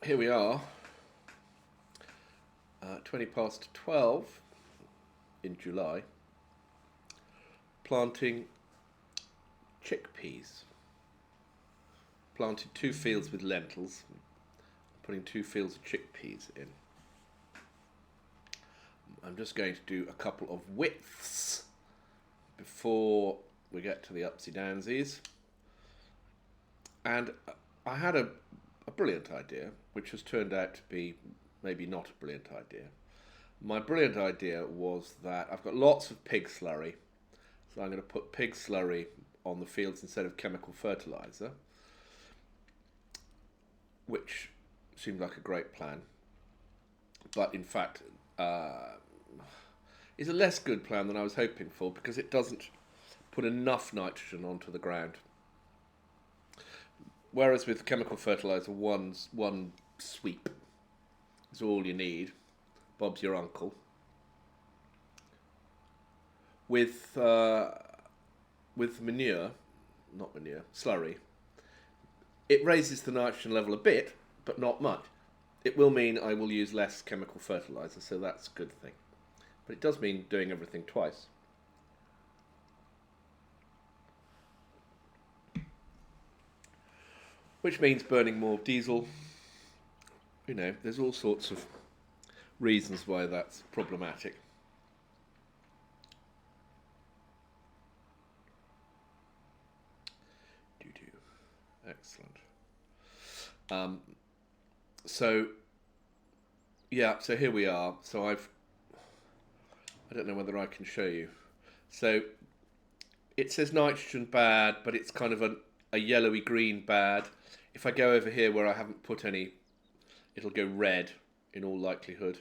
here we are, 20 past 12 in July, planting chickpeas. Planted 2 fields with lentils, putting 2 fields of chickpeas in. I'm just going to do a couple of widths before we get to the upsy downsies. And I had a brilliant idea, which has turned out to be maybe not a brilliant idea. My brilliant idea was that I've got lots of pig slurry, so I'm going to put pig slurry on the fields instead of chemical fertilizer, which seemed like a great plan, but in fact is a less good plan than I was hoping for because it doesn't put enough nitrogen onto the ground. Whereas with chemical fertilizer, one sweep is all you need. Bob's your uncle. With manure, not manure, slurry, it raises the nitrogen level a bit, but not much. It will mean I will use less chemical fertilizer, so that's a good thing. But it does mean doing everything twice. Which means burning more diesel. You know, there's all sorts of reasons why that's problematic. Excellent. Um, so, yeah, so here we are. So I don't know whether I can show you. So it says nitrogen bad, but it's kind of a yellowy green bad. If I go over here where I haven't put any, it'll go red in all likelihood.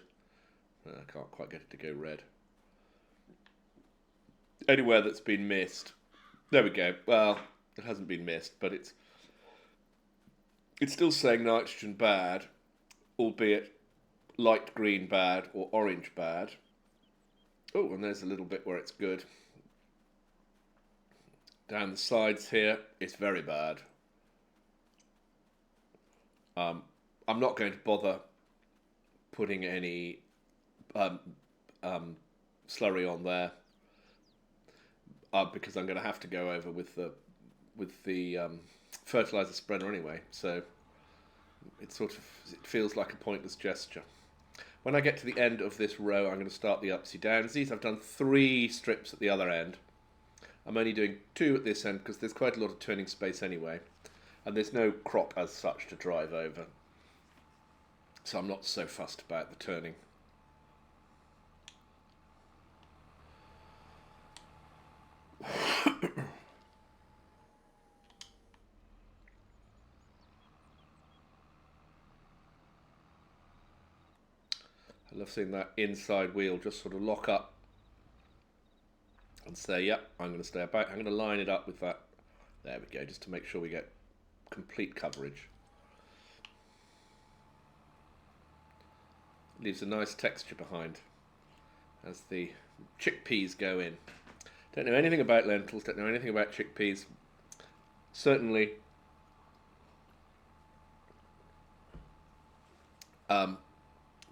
I can't quite get it to go red. Anywhere that's been missed. There we go. Well, it hasn't been missed, but it's still saying nitrogen bad, albeit light green bad or orange bad. Oh, and there's a little bit where it's good. Down the sides here, it's very bad. I'm not going to bother putting any slurry on there because I'm going to have to go over with the fertilizer spreader anyway. So it feels like a pointless gesture. When I get to the end of this row, I'm going to start the upsy downsies. I've done 3 strips at the other end. I'm only doing 2 at this end because there's quite a lot of turning space anyway, and there's no crop as such to drive over, so I'm not so fussed about the turning. I love seeing that inside wheel just sort of lock up and say, yep, I'm going to stay about. I'm going to line it up with that. There we go, just to make sure we get complete coverage. Leaves a nice texture behind as the chickpeas go in. Don't know anything about lentils, don't know anything about chickpeas. Certainly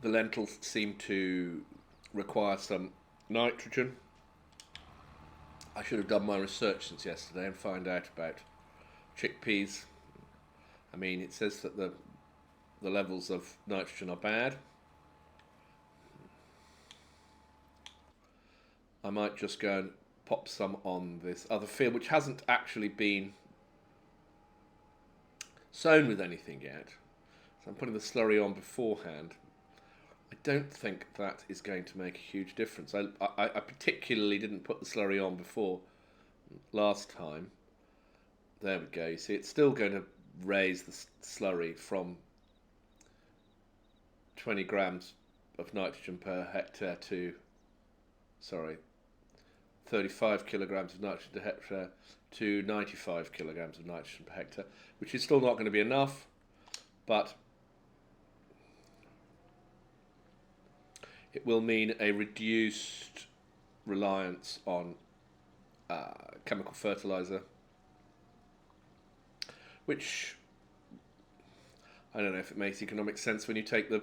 the lentils seem to require some nitrogen. I should have done my research since yesterday and find out about chickpeas. I mean, it says that the levels of nitrogen are bad. I might just go and pop some on this other field, which hasn't actually been sown with anything yet. So I'm putting the slurry on beforehand. I don't think that is going to make a huge difference. I particularly didn't put the slurry on before last time. There we go. You see, it's still going to raise the slurry from 20 grams of nitrogen per hectare to, 35 kilograms of nitrogen per hectare to 95 kilograms of nitrogen per hectare, which is still not going to be enough, but it will mean a reduced reliance on chemical fertilizer, which I don't know if it makes economic sense when you take the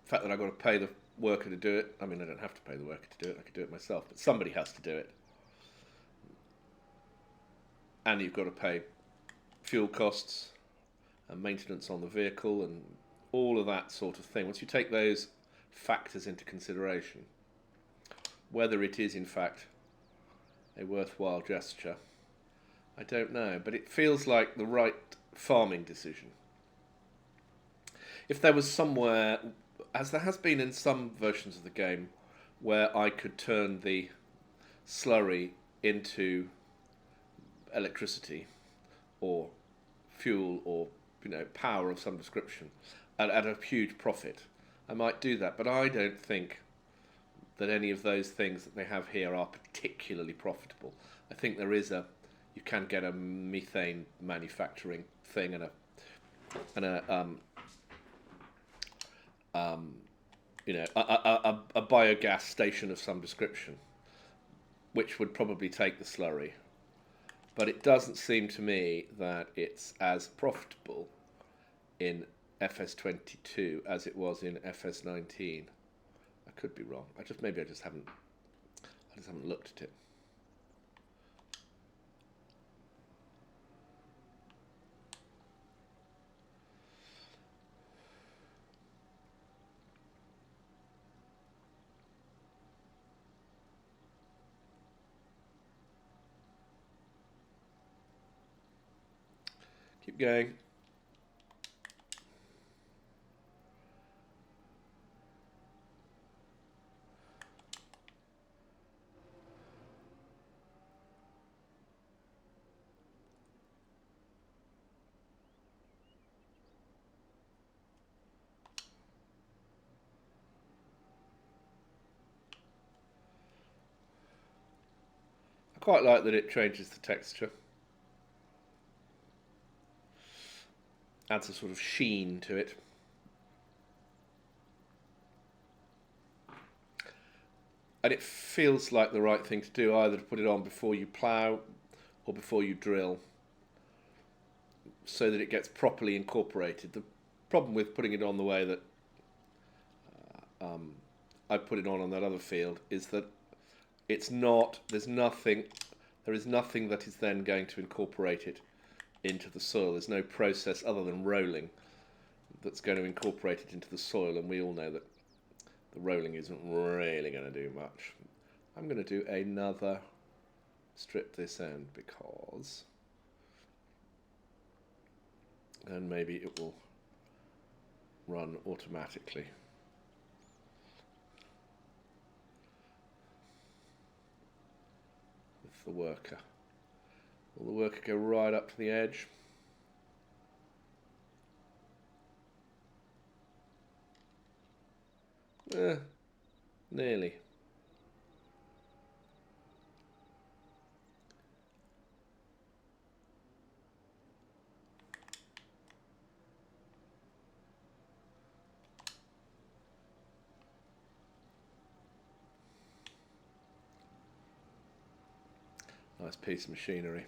fact that I've got to pay the worker to do it. I mean, I don't have to pay the worker to do it. I could do it myself, but somebody has to do it, and you've got to pay fuel costs and maintenance on the vehicle and all of that sort of thing. Once you take those factors into consideration, whether it is in fact a worthwhile gesture, I don't know, but it feels like the right farming decision. If there was somewhere, as there has been in some versions of the game, where I could turn the slurry into electricity or fuel or power of some description at a huge profit, I might do that. But I don't think that any of those things that they have here are particularly profitable. I think you can get a methane manufacturing thing and a biogas station of some description, which would probably take the slurry. But it doesn't seem to me that it's as profitable in FS22 as it was in FS19. I could be wrong. Maybe I just haven't looked at it. Keep going. I quite like that it changes the texture. Adds a sort of sheen to it. And it feels like the right thing to do, either to put it on before you plough or before you drill, so that it gets properly incorporated. The problem with putting it on the way that I put it on that other field is that there is nothing that is then going to incorporate it into the soil. There's no process other than rolling that's going to incorporate it into the soil, and we all know that the rolling isn't really going to do much. I'm going to do another strip this end because then maybe it will run automatically. With the worker. Will the worker go right up to the edge? Nearly. Nice piece of machinery.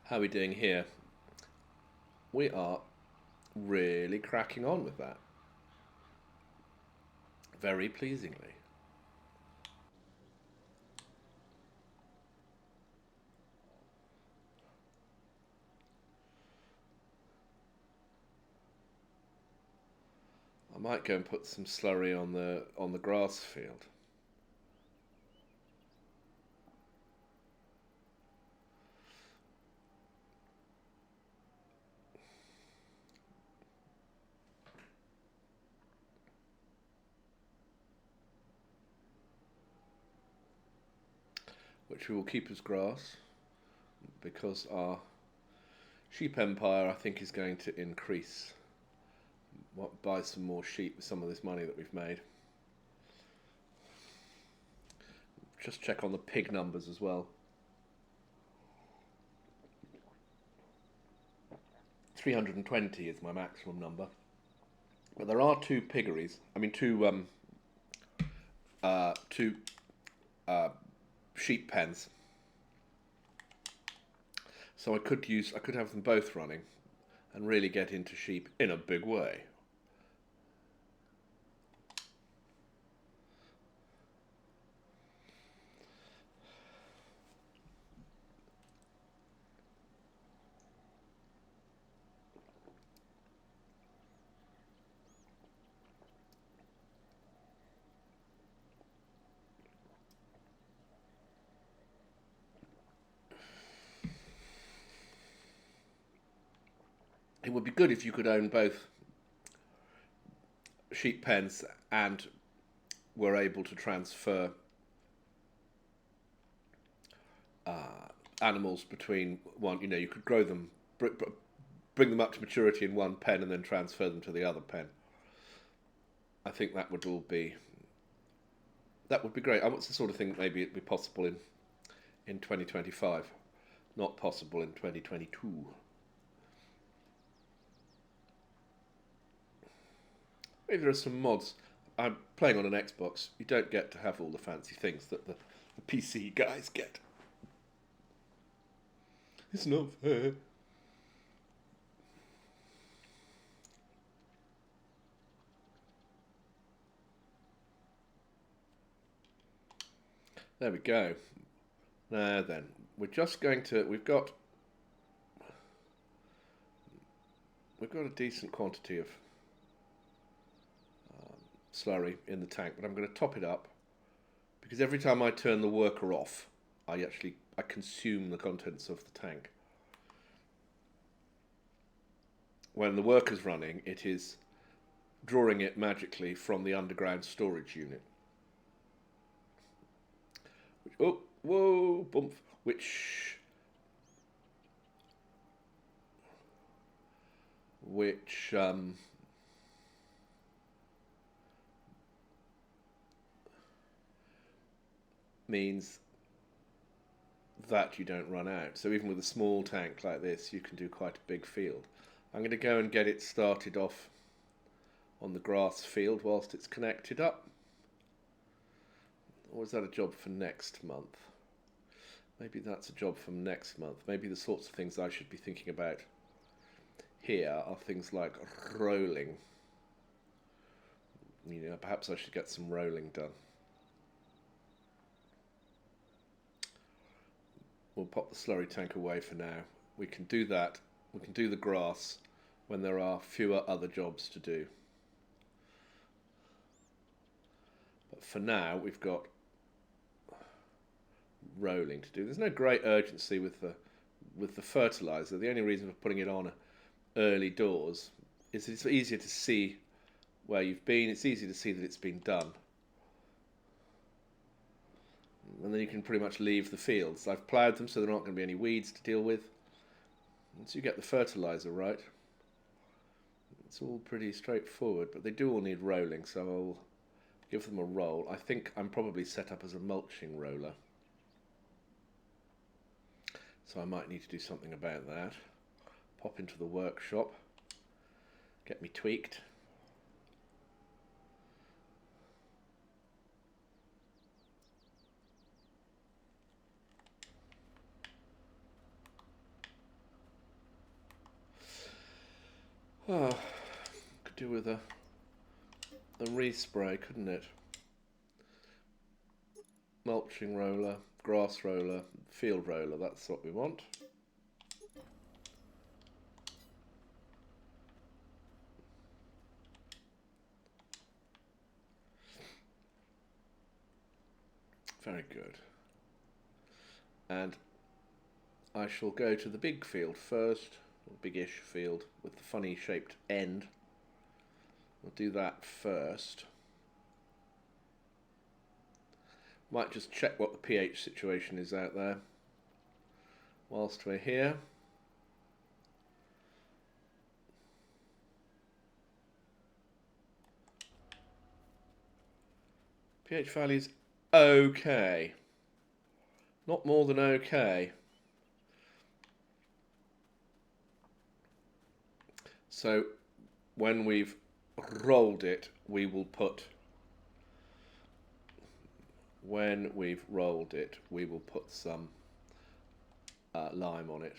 How are we doing here? We are really cracking on with that. Very pleasingly. I might go and put some slurry on the grass field. which we will keep as grass because our sheep empire, I think, is going to increase. Buy some more sheep with some of this money that we've made. Just check on the pig numbers as well. 320 is my maximum number. But there are two piggeries. I mean, two sheep pens. So I could have them both running, and really get into sheep in a big way. It would be good if you could own both sheep pens and were able to transfer animals between one. You know, you could grow them, bring them up to maturity in one pen, and then transfer them to the other pen. I think that would be great. It's the sort of thing that maybe it'd be possible in 2025, not possible in 2022. Maybe there are some mods. I'm playing on an Xbox. You don't get to have all the fancy things that the PC guys get. It's not fair. There we go. Now then, we're just going to. We've got a decent quantity of slurry in the tank, but I'm going to top it up because every time I turn the worker off, I consume the contents of the tank. When the worker's running, it is drawing it magically from the underground storage unit. Oh, whoa, bump! Which means that you don't run out. So even with a small tank like this, you can do quite a big field. I'm going to go and get it started off on the grass field whilst it's connected up. Or is that a job for next month? Maybe that's a job for next month. Maybe the sorts of things I should be thinking about here are things like rolling. You know, perhaps I should get some rolling done. We'll pop the slurry tank away for now. We can do that. We can do the grass when there are fewer other jobs to do. But for now, we've got rolling to do. There's no great urgency with the fertilizer. The only reason for putting it on early doors is it's easier to see where you've been. It's easier to see that it's been done. And then you can pretty much leave the fields. I've ploughed them so there aren't going to be any weeds to deal with. Once you get the fertilizer right, it's all pretty straightforward, but they do all need rolling, so I'll give them a roll. I think I'm probably set up as a mulching roller, so I might need to do something about that. Pop into the workshop, get me tweaked. Oh, could do with a respray, couldn't it? Mulching roller, grass roller, field roller, that's what we want. Very good. And I shall go to the big field first, or big-ish field with the funny shaped end. We'll do that first. Might just check what the pH situation is out there whilst we're here. pH value's okay. Not more than okay. So when we've rolled it, we will put some lime on it.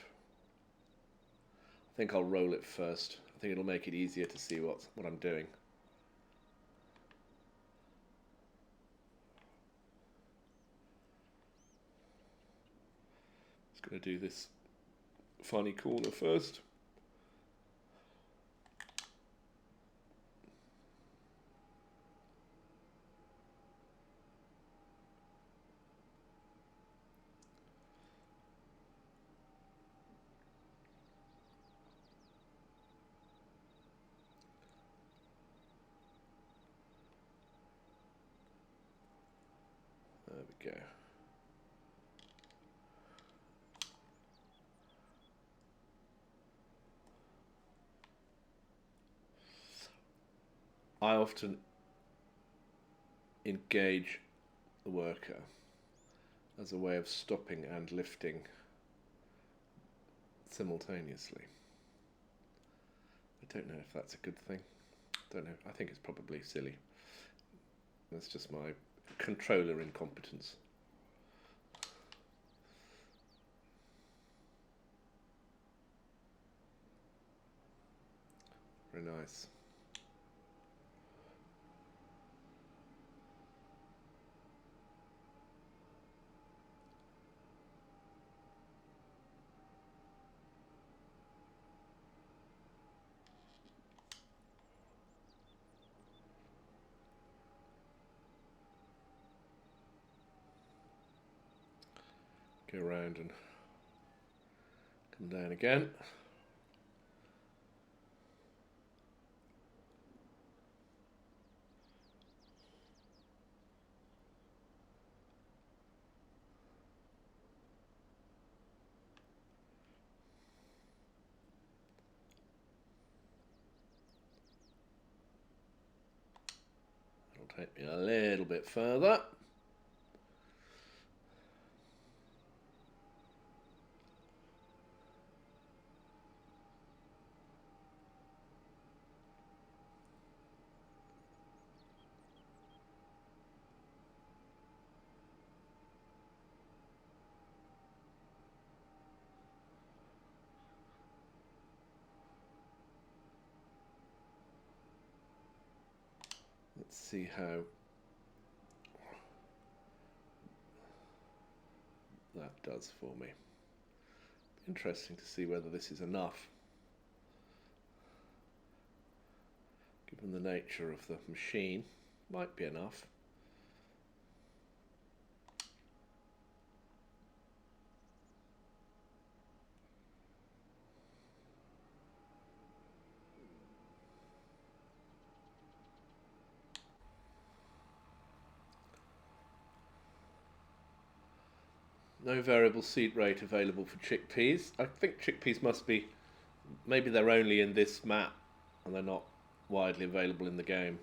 I think I'll roll it first. I think it'll make it easier to see what I'm doing. Just going to do this funny corner first. There we go. I often engage the worker as a way of stopping and lifting simultaneously. I don't know if that's a good thing. Don't know. I think it's probably silly. That's just my controller incompetence. Very nice. Go around and come down again. It'll take me a little bit further. Let's see how that does for me. Interesting to see whether this is enough, given the nature of the machine. Might be enough. No variable seed rate available for chickpeas. I think chickpeas must be, maybe they're only in this map and they're not widely available in the game.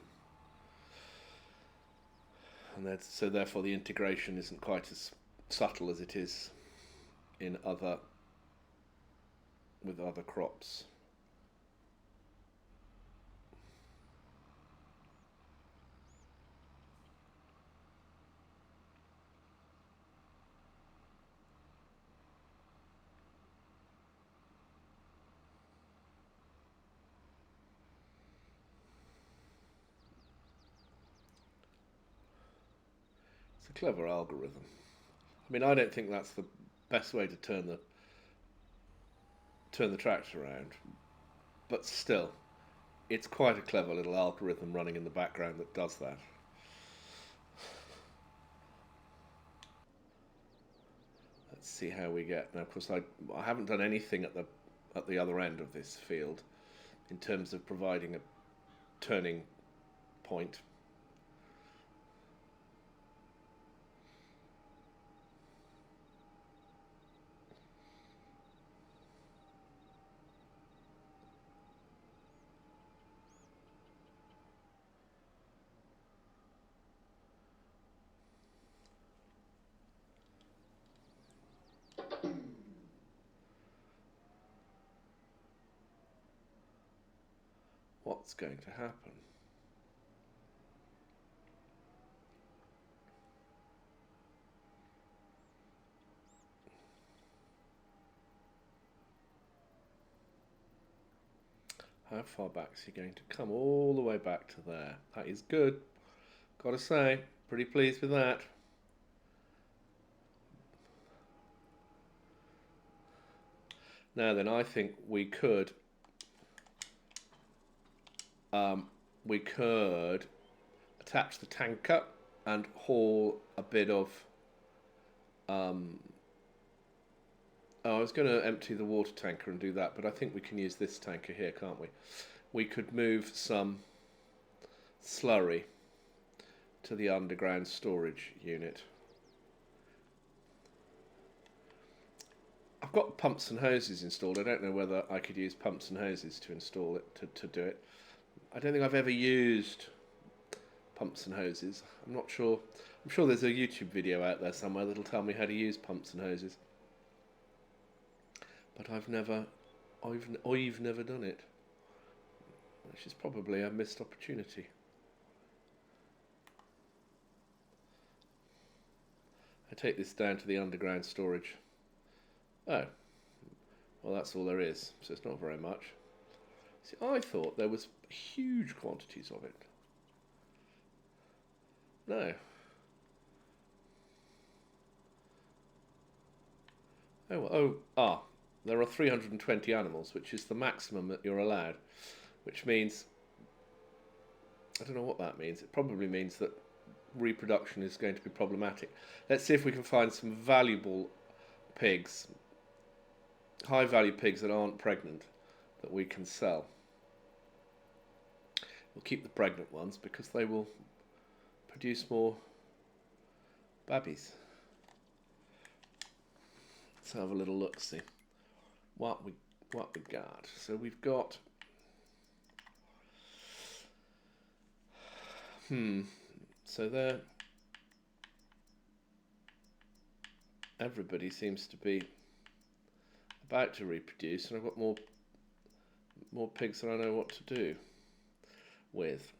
And so therefore the integration isn't quite as subtle as it is in with other crops. It's a clever algorithm. I mean, I don't think that's the best way to turn the tractor around, but still, it's quite a clever little algorithm running in the background that does that. Let's see how we get. Now, of course, I haven't done anything at the other end of this field in terms of providing a turning point. what's going to happen. How far back is he going to come? All the way back to there. That is good. Gotta say, pretty pleased with that. Now then, I think we could attach the tanker and haul a bit of. I was going to empty the water tanker and do that, but I think we can use this tanker here, can't we? We could move some slurry to the underground storage unit. I've got pumps and hoses installed. I don't know whether I could use pumps and hoses to install it, to do it. I don't think I've ever used pumps and hoses. I'm not sure. I'm sure there's a YouTube video out there somewhere that'll tell me how to use pumps and hoses. But I've never done it. Which is probably a missed opportunity. I take this down to the underground storage. Oh, well that's all there is, so it's not very much. See, I thought there was huge quantities of it. No. There are 320 animals, which is the maximum that you're allowed, which means, I don't know what that means. It probably means that reproduction is going to be problematic. Let's see if we can find some valuable pigs, high value pigs that aren't pregnant, that we can sell. We'll keep the pregnant ones because they will produce more babies. Let's have a little look, see what we got. So we've got so there everybody seems to be about to reproduce, and I've got more pigs than I know what to do with.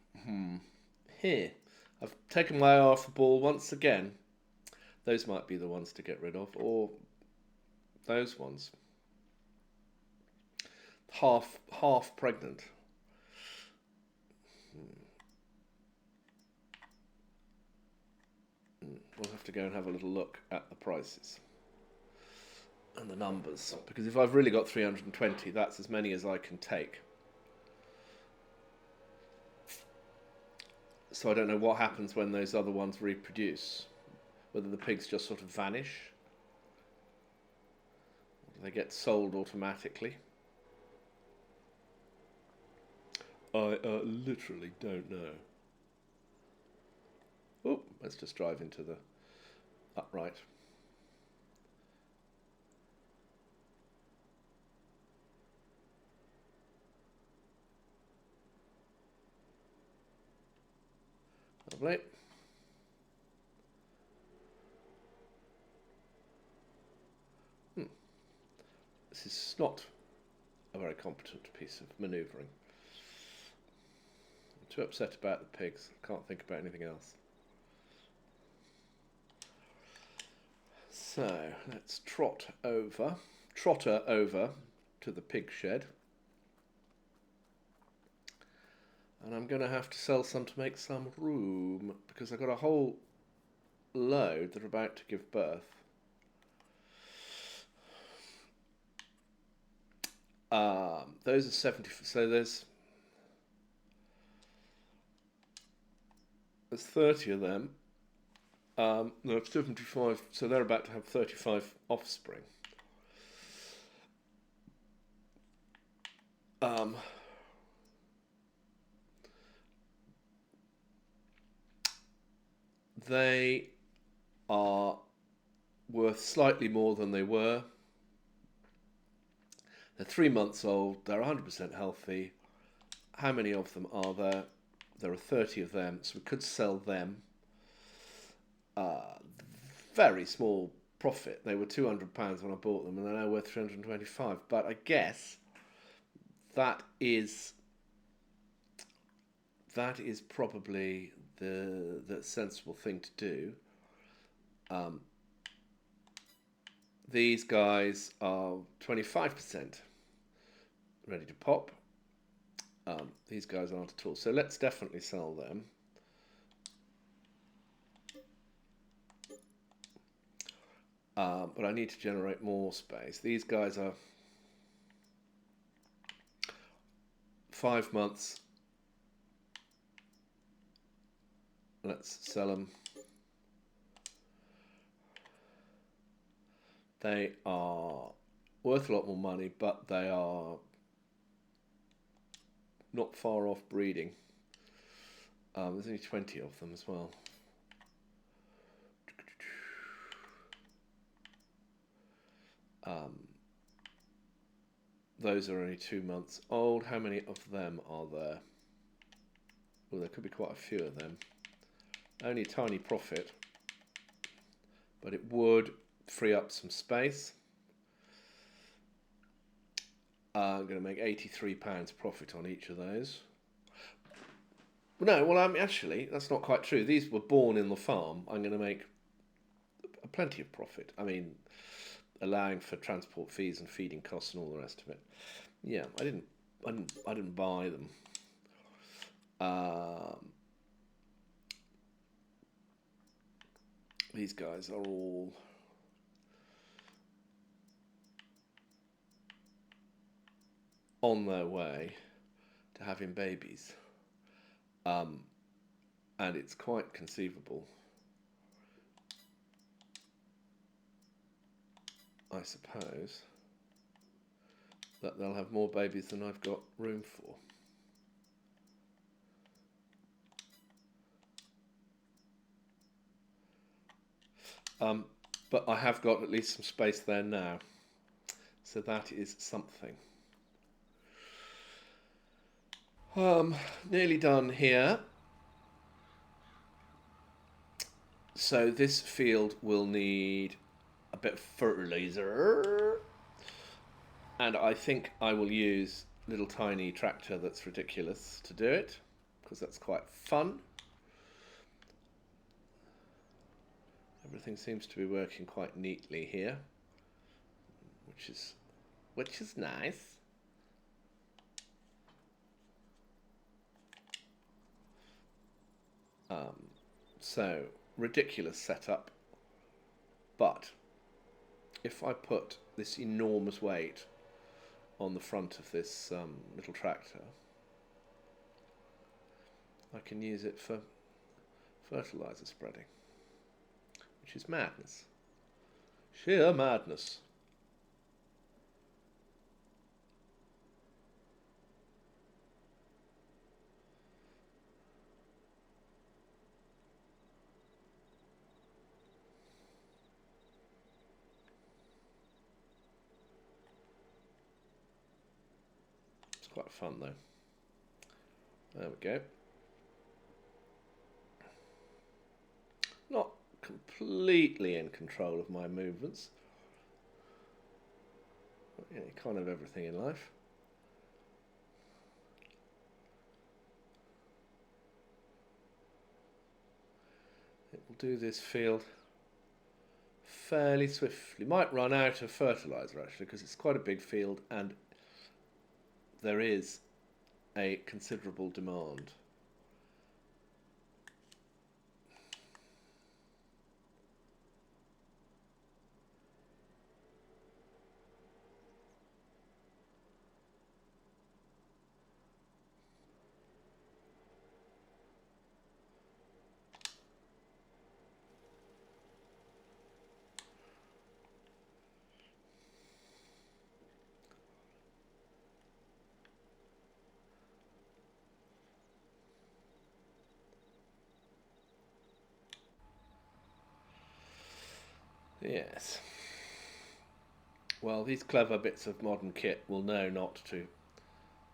Here, I've taken my eye off the ball once again. Those might be the ones to get rid of, or those ones. Half pregnant. We'll have to go and have a little look at the prices and the numbers, because if I've really got 320, that's as many as I can take. So I don't know what happens when those other ones reproduce. Whether the pigs just sort of vanish, or do they get sold automatically? I literally don't know. Oh, let's just drive into the upright. Lovely. This is not a very competent piece of manoeuvring. I'm too upset about the pigs. I can't think about anything else. So let's trotter over to the pig shed. And I'm going to have to sell some to make some room, because I've got a whole load that are about to give birth. Those are 70, so there's 30 of them. No, 75, so they're about to have 35 offspring. They are worth slightly more than they were. They're 3 months old, they're 100% healthy. How many of them are there? There are 30 of them, so we could sell them. Very small profit. They were £200 when I bought them, and they're now worth 325. But I guess that is that is probably the sensible thing to do. Um, these guys are 25% ready to pop. These guys aren't at all. So let's definitely sell them. But I need to generate more space. These guys are 5 months. Let's sell them. They are worth a lot more money, but they are not far off breeding. There's only 20 of them as well. Those are only 2 months old. How many of them are there? Well, there could be quite a few of them. Only a tiny profit, but it would free up some space. I'm going to make £83 profit on each of those. No, well, actually, that's not quite true. These were born in the farm. I'm going to make plenty of profit. I mean, allowing for transport fees and feeding costs and all the rest of it. Yeah, I didn't buy them. These guys are all on their way to having babies. And it's quite conceivable, I suppose, that they'll have more babies than I've got room for. But I have got at least some space there now, so that is something. Nearly done here. So this field will need a bit of fertilizer, and I think I will use a little tiny tractor that's ridiculous to do it, because that's quite fun. Everything seems to be working quite neatly here, which is nice. So ridiculous setup, but if I put this enormous weight on the front of this little tractor, I can use it for fertilizer spreading, which is madness. Sheer madness. It's quite fun though. There we go. Not completely in control of my movements. But, you know, kind of everything in life. It will do this field fairly swiftly. Might run out of fertilizer actually, because it's quite a big field and there is a considerable demand. Yes. Well, these clever bits of modern kit will know not to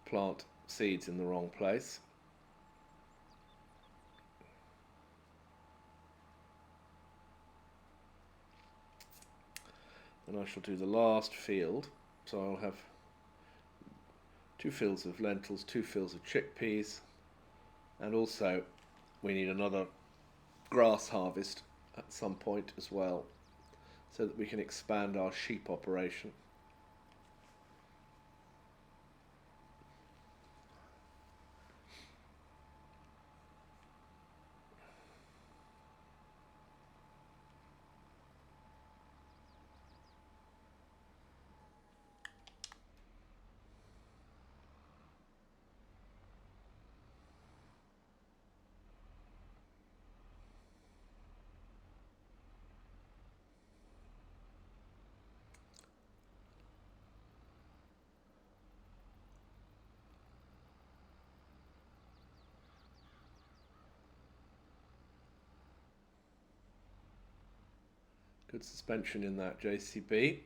plant seeds in the wrong place. And I shall do the last field. So I'll have 2 fields of lentils, 2 fields of chickpeas, And also we need another grass harvest at some point as well, so that we can expand our sheep operation. Good suspension in that JCB.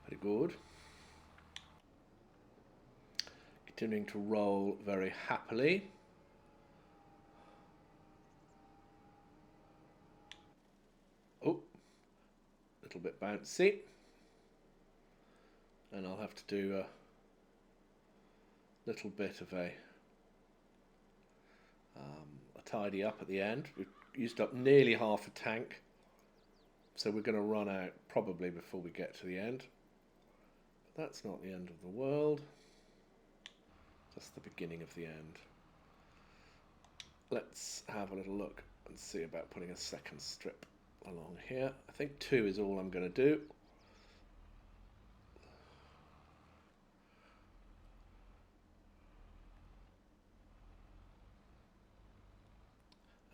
Very good. Continuing to roll very happily. Oh, a little bit bouncy. And I'll have to do a little bit of a tidy up at the end. We've used up nearly half a tank, so we're going to run out probably before we get to the end. But that's not the end of the world, just the beginning of the end. Let's have a little look and see about putting a second strip along here. I think 2 is all I'm going to do.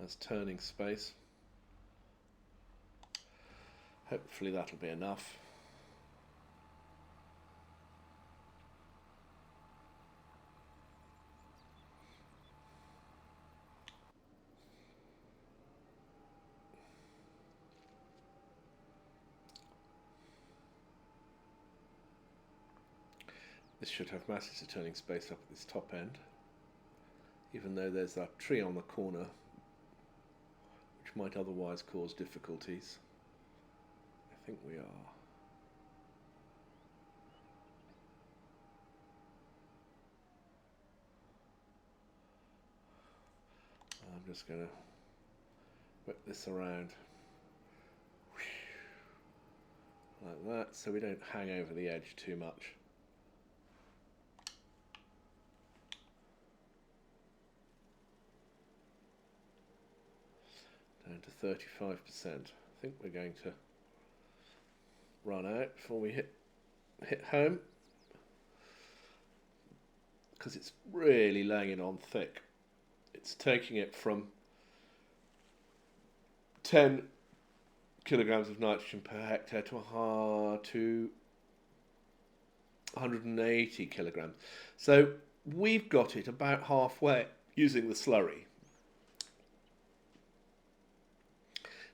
As turning space. Hopefully that'll be enough. This should have masses of turning space up at this top end, even though there's that tree on the corner which might otherwise cause difficulties. I think we are. I'm just going to whip this around like that, so we don't hang over the edge too much. Down to 35%. I think we're going to run out before we hit home, because it's really laying on thick. It's taking it from 10 kilograms of nitrogen per hectare to 180 kilograms. So we've got it about halfway using the slurry.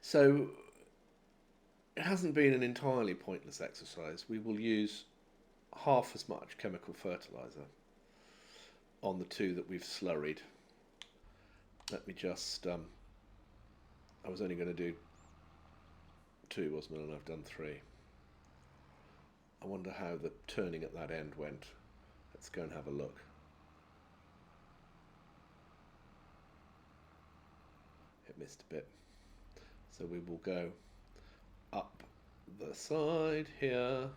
So it hasn't been an entirely pointless exercise. We will use half as much chemical fertilizer on the 2 that we've slurried. Let me just, I was only going to do 2, wasn't I? And I've done 3. I wonder how the turning at that end went. Let's go and have a look. It missed a bit. So we will go up the side here.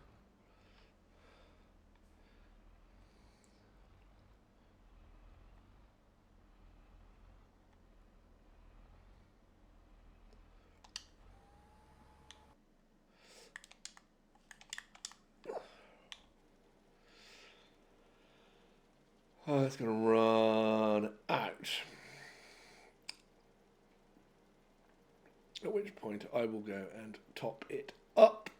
Oh, it's going to run out. At which point I will go and top it up.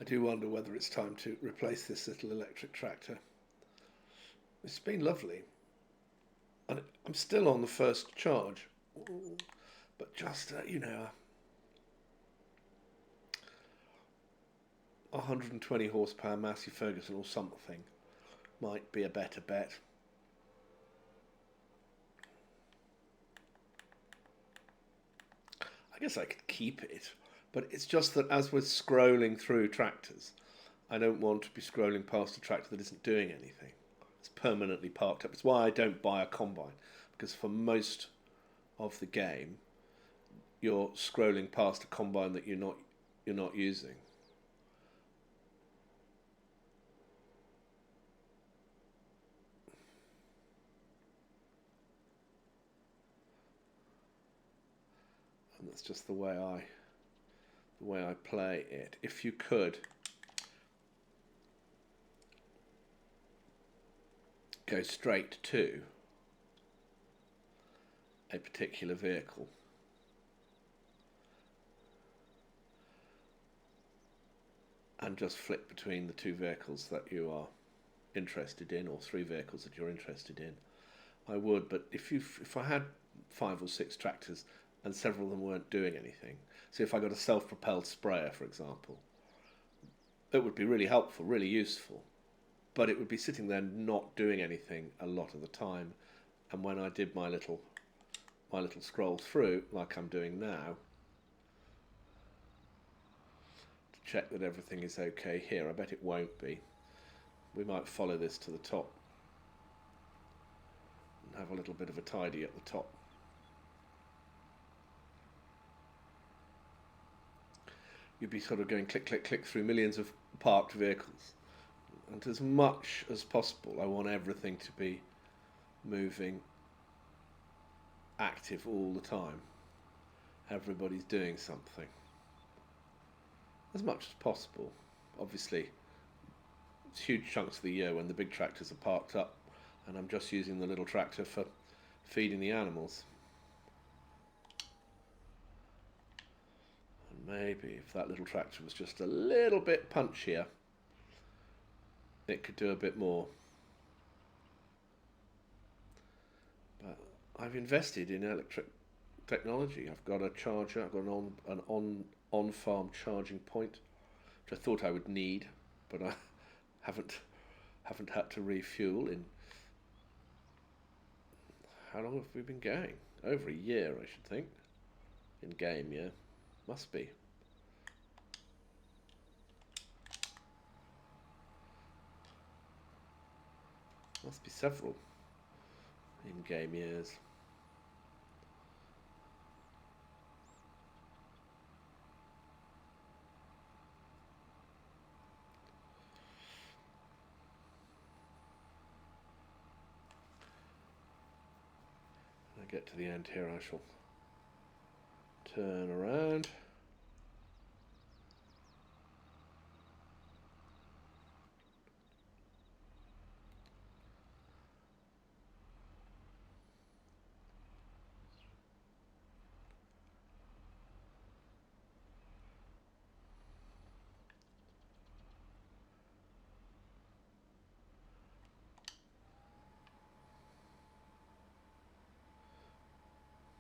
I do wonder whether it's time to replace this little electric tractor. It's been lovely. And I'm still on the first charge. But just, 120 horsepower Massey Ferguson or something might be a better bet. I guess I could keep it, but it's just that as we're scrolling through tractors, I don't want to be scrolling past a tractor that isn't doing anything. It's permanently parked up. It's why I don't buy a combine, because for most of the game, you're scrolling past a combine that you're not using. And that's just the way I play it. If you could go straight to a particular vehicle, and just flick between the two vehicles that you are interested in, or three vehicles that you're interested in, I would. But if I had 5 or 6 tractors and several of them weren't doing anything, so if I got a self-propelled sprayer, for example, it would be really helpful, really useful, but it would be sitting there not doing anything a lot of the time. And when I did my little scroll through, like I'm doing now, to check that everything is okay here, I bet it won't be. We might follow this to the top and have a little bit of a tidy at the top. You'd be sort of going click, click, click through millions of parked vehicles. And as much as possible, I want everything to be moving, active all the time. Everybody's doing something. As much as possible. Obviously, it's huge chunks of the year when the big tractors are parked up and I'm just using the little tractor for feeding the animals. And maybe if that little tractor was just a little bit punchier, it could do a bit more. But I've invested in electric technology. I've got a charger. I've got an on-farm charging point, which I thought I would need, but I haven't had to refuel in. How long have we been going? Over a year, I should think. In game, yeah, must be. Must be several in-game years. When I get to the end here, I shall turn around.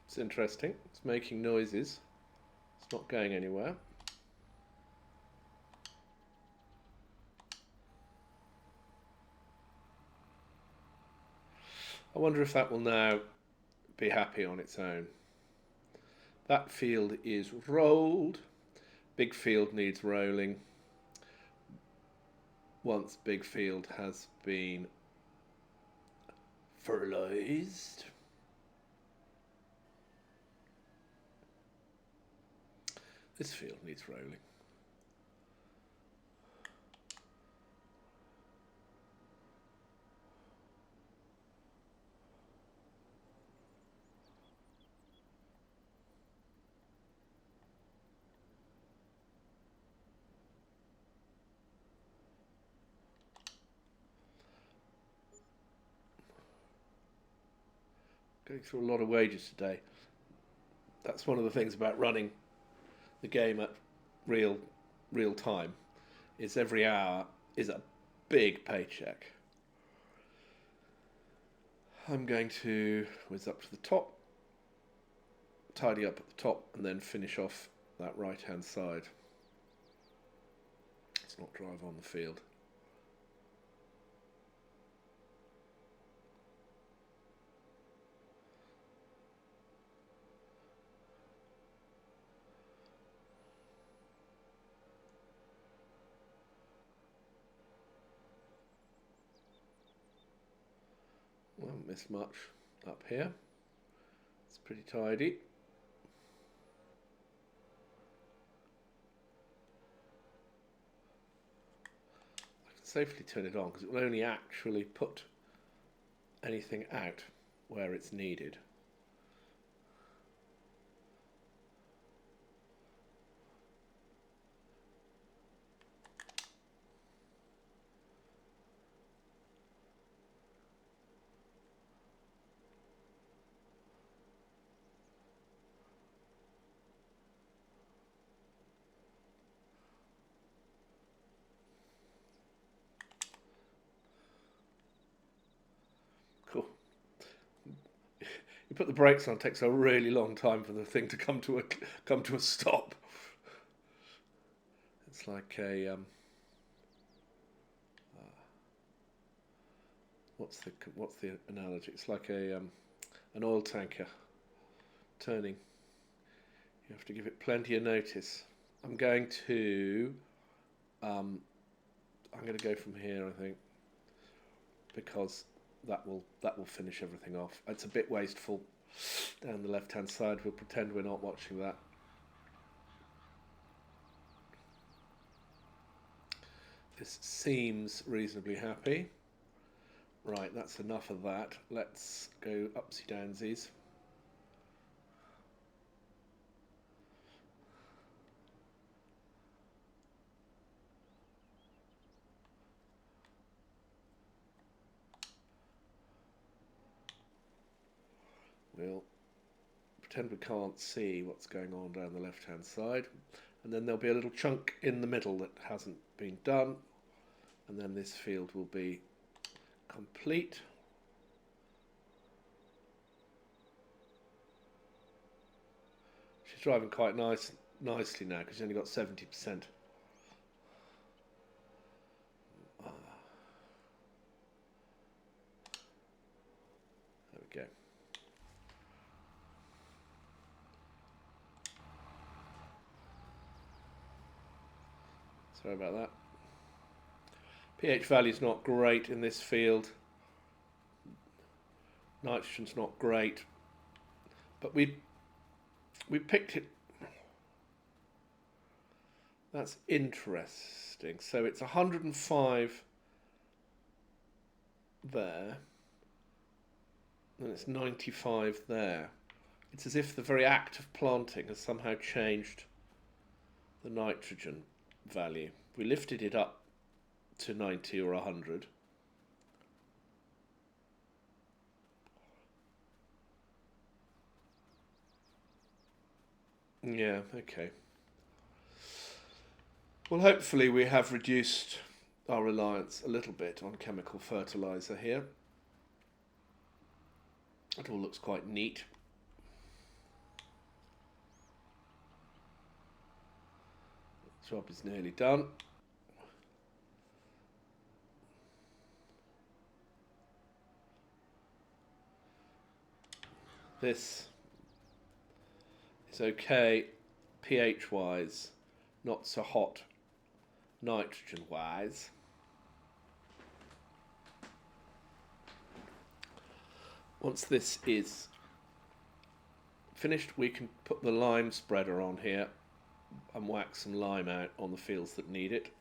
It's interesting. It's making noises. It's not going anywhere. I wonder if that will now be happy on its own. That field is rolled. Big field needs rolling. Once big field has been fertilized, this field needs rolling. Going through a lot of wages today. That's one of the things about running the game at real time, is every hour is a big paycheck. I'm going to whiz up to the top, tidy up at the top, and then finish off that right-hand side. Let's not drive on the field. Won't miss much up here. It's pretty tidy. I can safely turn it on because it will only actually put anything out where it's needed. Cool. You put the brakes on, it takes a really long time for the thing to come to a stop. It's like a what's the analogy? It's like a an oil tanker turning. You have to give it plenty of notice. I'm going to go from here, I think, because that will finish everything off. It's a bit wasteful down the left-hand side. We'll pretend we're not watching that. This seems reasonably happy. Right, that's enough of that. Let's go upsy-downsies. We'll pretend we can't see what's going on down the left-hand side. And then there'll be a little chunk in the middle that hasn't been done. And then this field will be complete. She's driving quite nicely now because she's only got 70%. There we go. Sorry about that. pH value is not great in this field. Nitrogen's not great, but we picked it. That's interesting. So it's 105 there, and it's 95 there. It's as if the very act of planting has somehow changed the nitrogen value. We lifted it up to 90 or 100. Yeah, okay. Well, hopefully we have reduced our reliance a little bit on chemical fertilizer here. It all looks quite neat. Job is nearly done. This is okay pH wise, not so hot nitrogen wise. Once this is finished, we can put the lime spreader on here and whack some lime out on the fields that need it.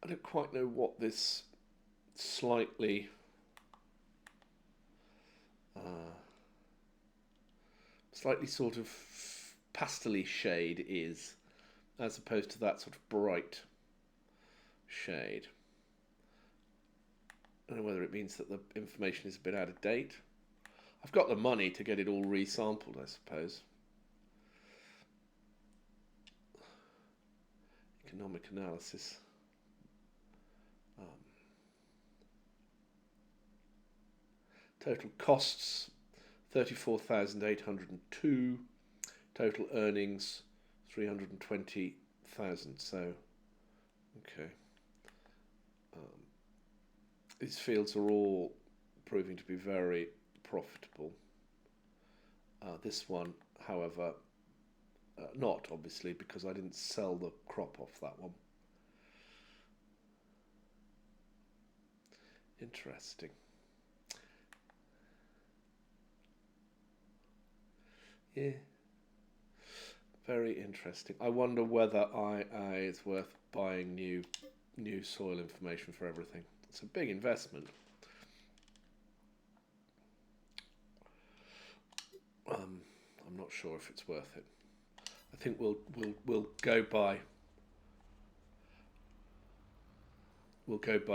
I don't quite know what this slightly sort of pastel-y shade is, as opposed to that sort of bright shade. I don't know whether it means that the information is a bit out of date. I've got the money to get it all resampled, I suppose. Economic analysis. Total costs 34,802. Total earnings 320,000. So, okay. These fields are all proving to be very profitable. This one, however, not obviously, because I didn't sell the crop off that one. Interesting. Yeah. Very interesting. I wonder whether it's worth buying new soil information for everything. It's a big investment. I'm not sure if it's worth it. I think we'll go by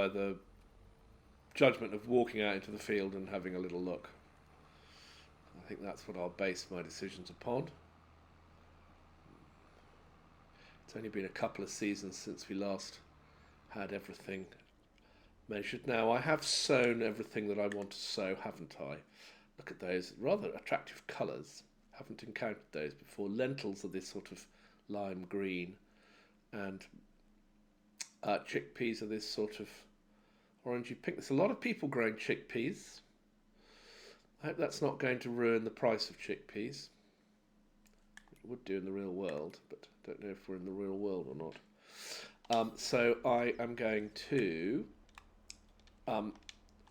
the judgment of walking out into the field and having a little look. I think that's what I'll base my decisions upon. It's only been a couple of seasons since we last had everything measured. Now, I have sown everything that I want to sow, haven't I? Look at those rather attractive colours. Haven't encountered those before. Lentils are this sort of lime green, and chickpeas are this sort of orangey pink. There's a lot of people growing chickpeas. I hope that's not going to ruin the price of chickpeas. It would do in the real world, but I don't know if we're in the real world or not. So I am going to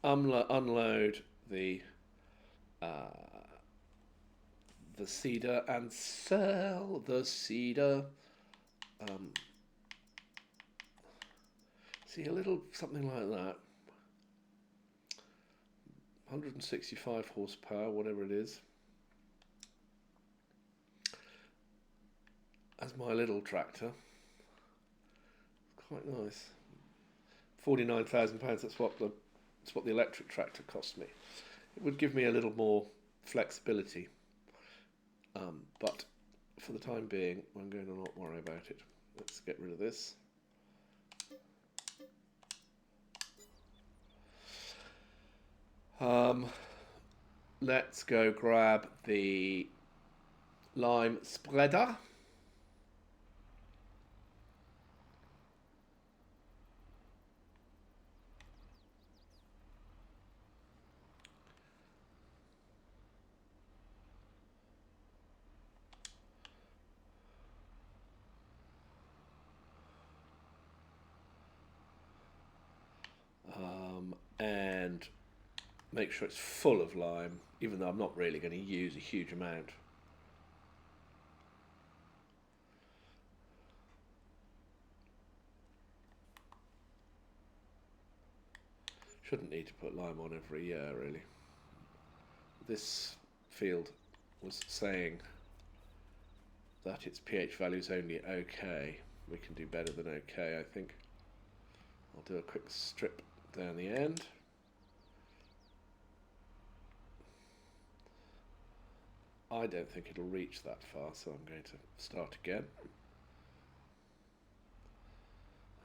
unload the seeder and sell the seeder. See, a little something like that. 165 horsepower, whatever it is. As my little tractor. Quite nice. £49,000. That's what the electric tractor cost me. It would give me a little more flexibility, but for the time being, I'm going to not worry about it. Let's get rid of this. Let's go grab the lime spreader. And make sure it's full of lime, even though I'm not really going to use a huge amount. Shouldn't need to put lime on every year, really. This field was saying that its pH value is only okay. We can do better than okay, I think. I'll do a quick strip down the end. I don't think it'll reach that far, so I'm going to start again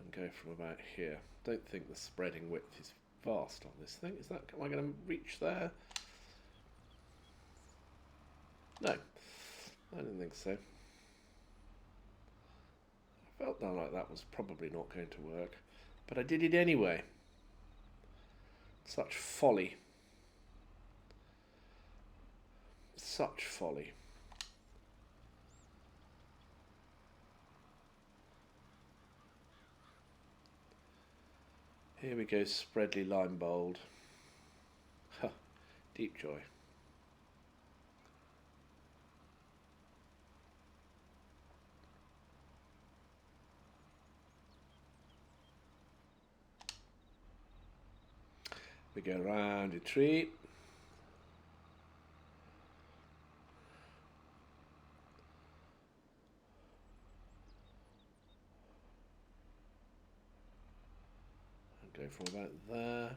and go from about here. Don't think the spreading width is vast on this thing. Am I going to reach there? No, I didn't think so. I felt like that was probably not going to work, but I did it anyway. Such folly. Such folly. Here we go, spreadly lime bold. Huh, deep joy. We go round a tree. And go from about there.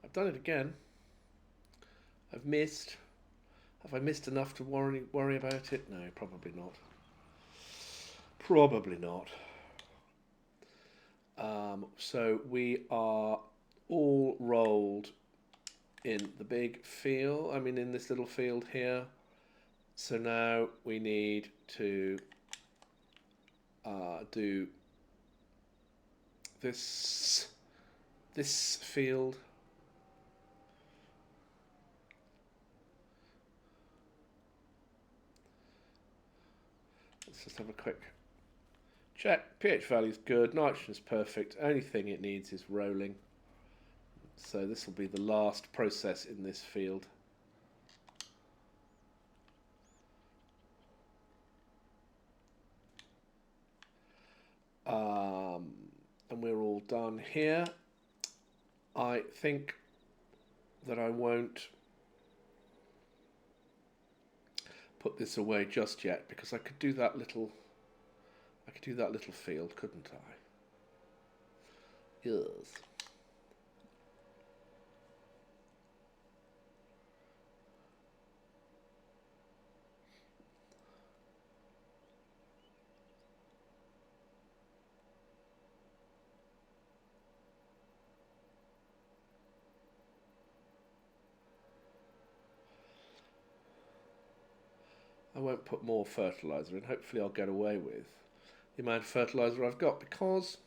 I've done it again. I've missed. Have I missed enough to worry about it? No, probably not. Probably not. So we are all rolled in the big field. I mean, in this little field here. So now we need to do this field. Let's just have a quick check. pH value is good. Nitrogen is perfect. Only thing it needs is rolling. So this will be the last process in this field. And we're all done here. I think that I won't put this away just yet because I could do that little field, couldn't I? Yes. I won't put more fertiliser in. Hopefully I'll get away with the amount of fertiliser I've got because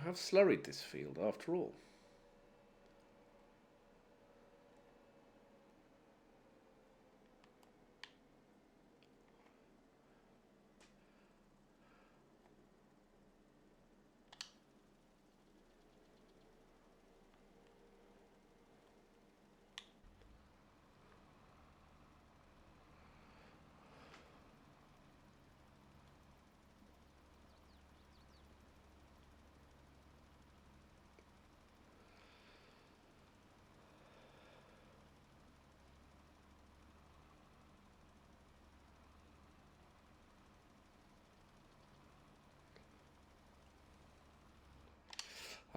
I have slurried this field after all.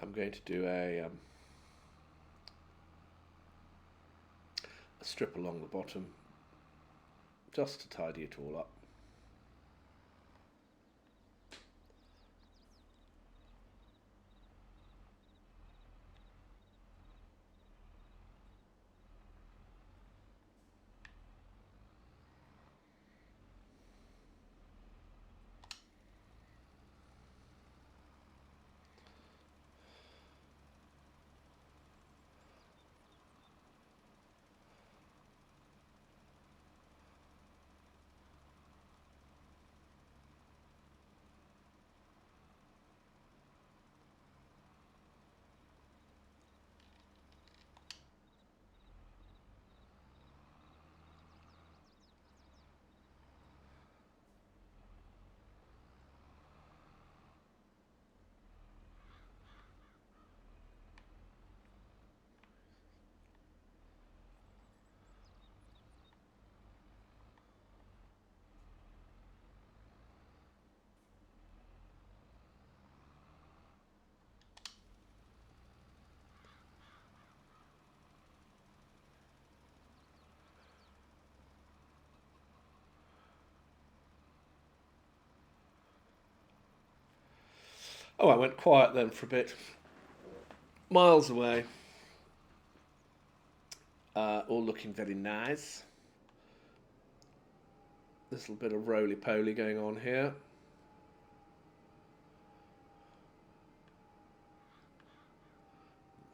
I'm going to do a strip along the bottom just to tidy it all up. Oh, I went quiet then for a bit. Miles away. All looking very nice. Little bit of roly-poly going on here.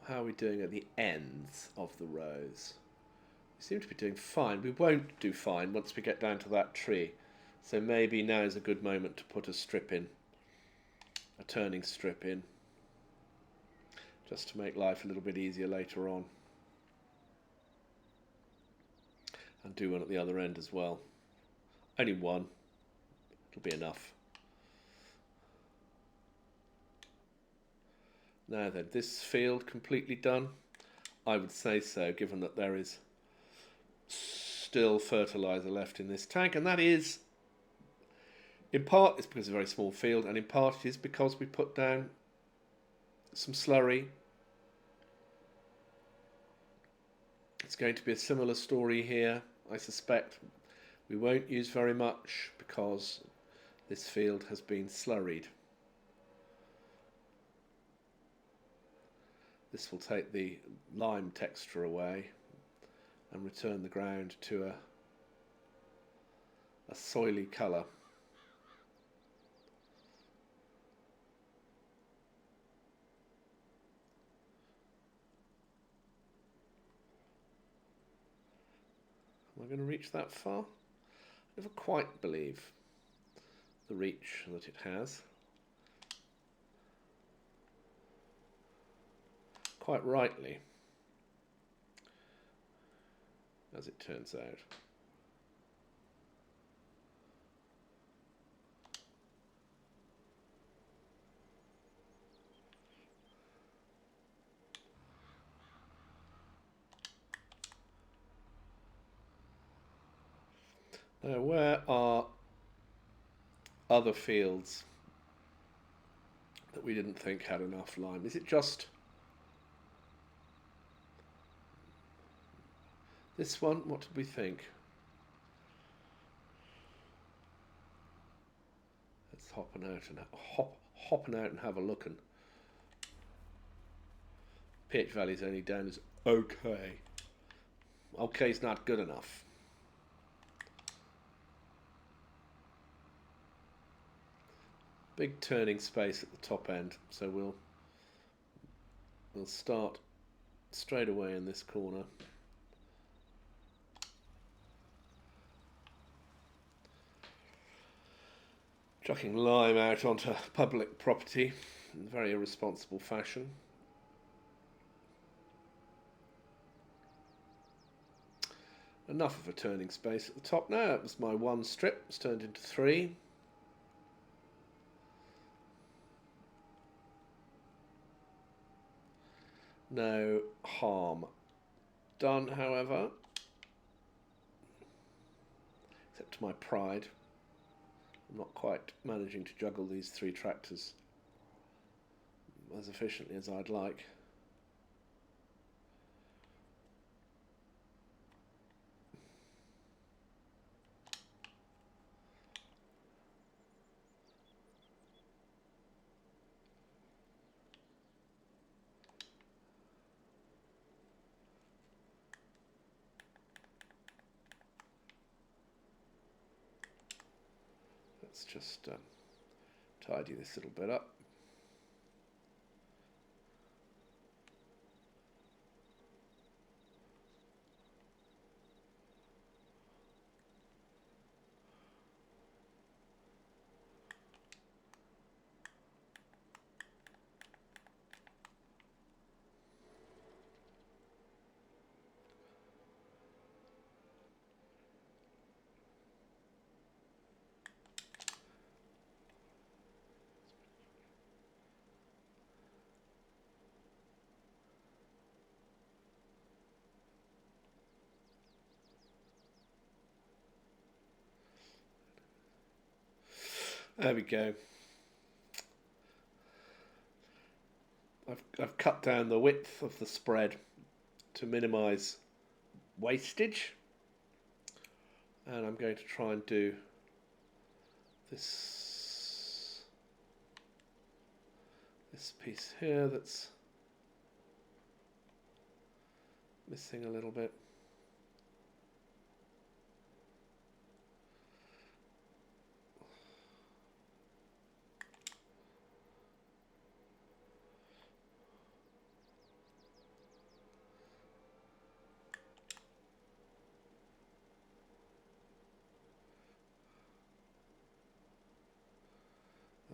How are we doing at the ends of the rows? We seem to be doing fine. We won't do fine once we get down to that tree. So maybe now is a good moment to put a strip in. A turning strip in. Just to make life a little bit easier later on. And do one at the other end as well. Only one. It'll be enough. Now then, this field completely done? I would say so, given that there is still fertiliser left in this tank, and that is, in part, it's because it's a very small field, and in part it is because we put down some slurry It's going to be a similar story here. I suspect we won't use very much because this field has been slurried. This will take the lime texture away and return the ground to a soily colour. Am I going to reach that far? I never quite believe the reach that it has. Quite rightly, as it turns out. Now, where are other fields that we didn't think had enough lime? Is it just this one? What did we think? Let's hopping out and have a look. And pH value is only down as okay. Okay is not good enough. Big turning space at the top end, so we'll start straight away in this corner. Chucking lime out onto public property in a very irresponsible fashion. Enough of a turning space at the top now. It was my one strip, it's turned into 3. No harm done, however, except to my pride. I'm not quite managing to juggle these 3 tractors as efficiently as I'd like. Let's just tidy this little bit up. There we go. I've cut down the width of the spread to minimise wastage, and I'm going to try and do this piece here that's missing a little bit.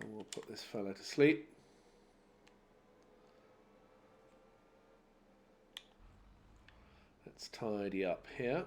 And we'll put this fellow to sleep. Let's tidy up here.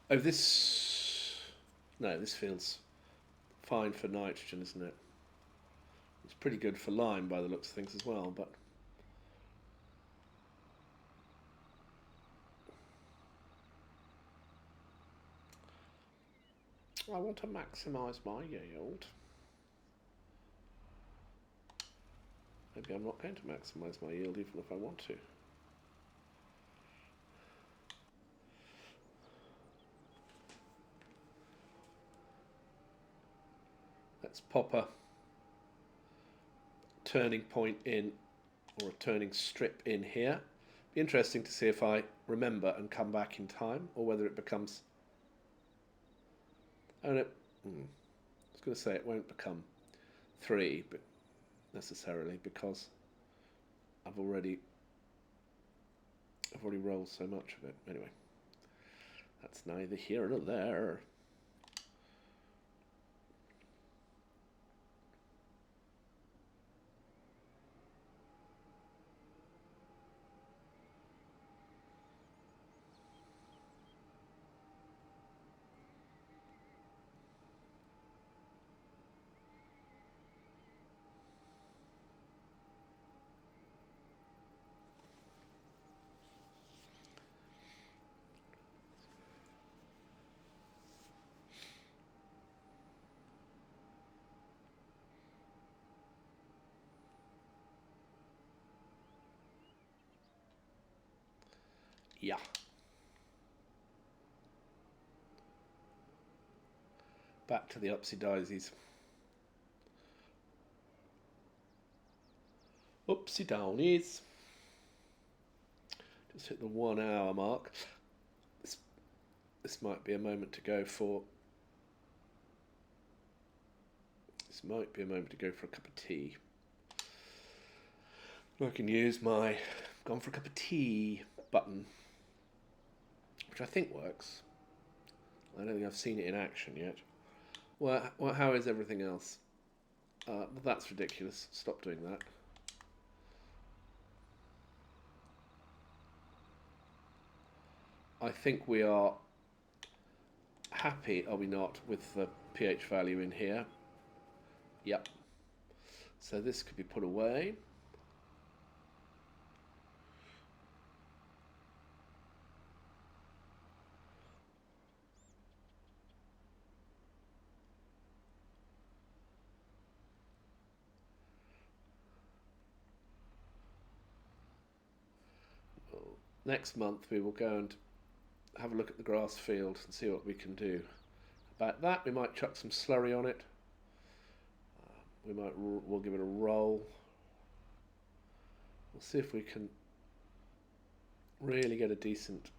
Oh, this feels fine for nitrogen, isn't it? It's pretty good for lime by the looks of things as well, but I want to maximise my yield. Maybe I'm not going to maximise my yield even if I want to. Let's pop a turning point in, or a turning strip in here. Be interesting to see if I remember and come back in time, or whether it becomes... Oh no, I was going to say it won't become 3, but necessarily, because I've already rolled so much of it. Anyway, that's neither here nor there. Yeah. Back to the upsy daisies. Upsy downies. Just hit the 1 hour mark. This might be a moment to go for... This might be a moment to go for a cup of tea. I can use my gone for a cup of tea button, which I think works. I don't think I've seen it in action yet. Well, how is everything else? That's ridiculous. Stop doing that. I think we are happy, are we not, with the pH value in here? Yep. So this could be put away. Next month we will go and have a look at the grass field and see what we can do about that. We might chuck some slurry on it. We'll give it a roll. We'll see if we can really get a decent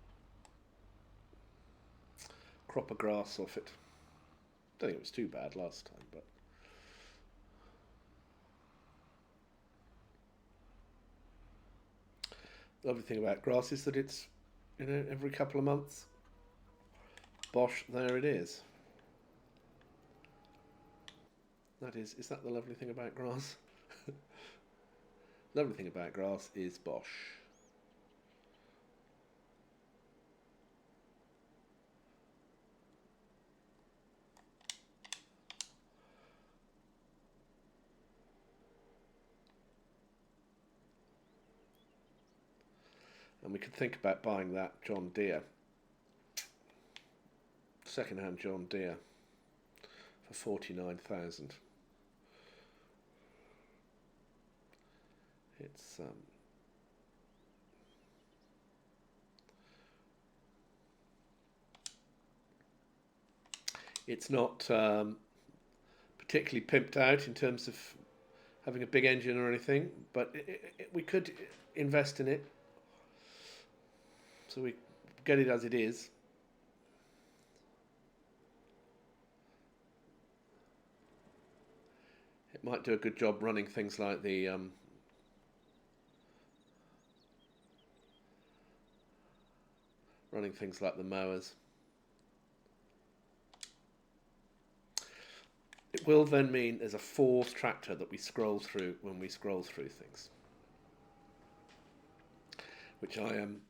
crop of grass off it. Don't think it was too bad last time, but the lovely thing about grass is that it's, you know, every couple of months, bosh, there it is. Is that the lovely thing about grass? Lovely thing about grass is bosh. And we could think about buying that John Deere, second-hand John Deere, for 49,000. It's not particularly pimped out in terms of having a big engine or anything, but we could invest in it, so we get it as it is. It might do a good job running things like the mowers. It will then mean there's a fourth tractor that we scroll through when we scroll through things, which I am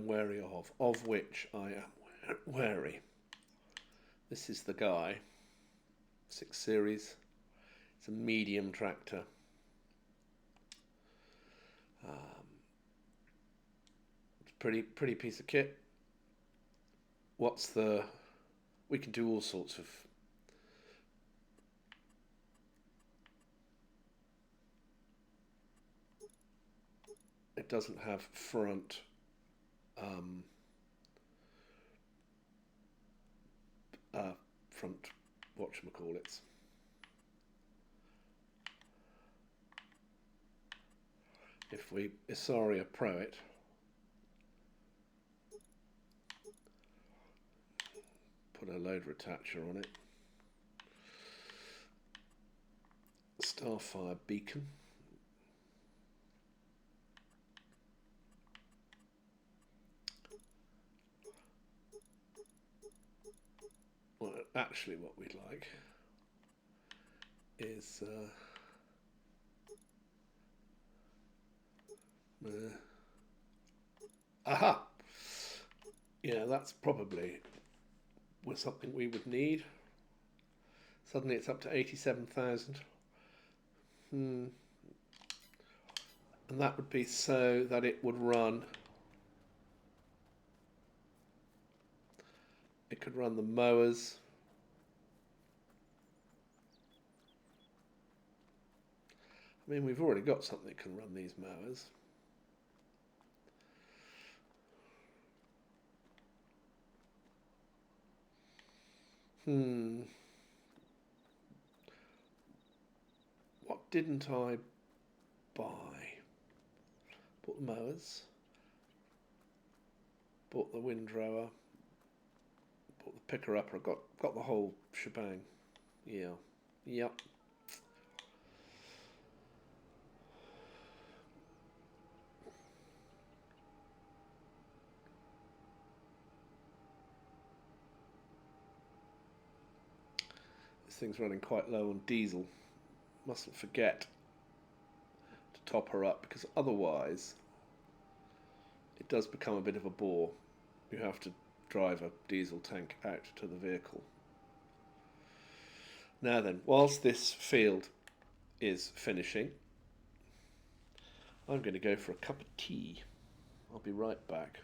wary of which I am wary. This is the guy 6 Series. It's a medium tractor. It's a pretty piece of kit. We can do all sorts of it doesn't have front front whatchamacallits. If we Isaria Pro it, put a loader attacher on it, Starfire beacon, well, actually what we'd like is aha! Yeah, that's probably something we would need. Suddenly it's up to 87,000. And that would be so that it would run. It could run the mowers. I mean, we've already got something that can run these mowers. What didn't I buy? Bought the mowers. Bought the windrower. Bought the picker upper. Got the whole shebang. Yeah. Yep. This thing's running quite low on diesel. Mustn't forget to top her up, because otherwise it does become a bit of a bore. You have to drive a diesel tank out to the vehicle. Now then, whilst this field is finishing, I'm going to go for a cup of tea. I'll be right back.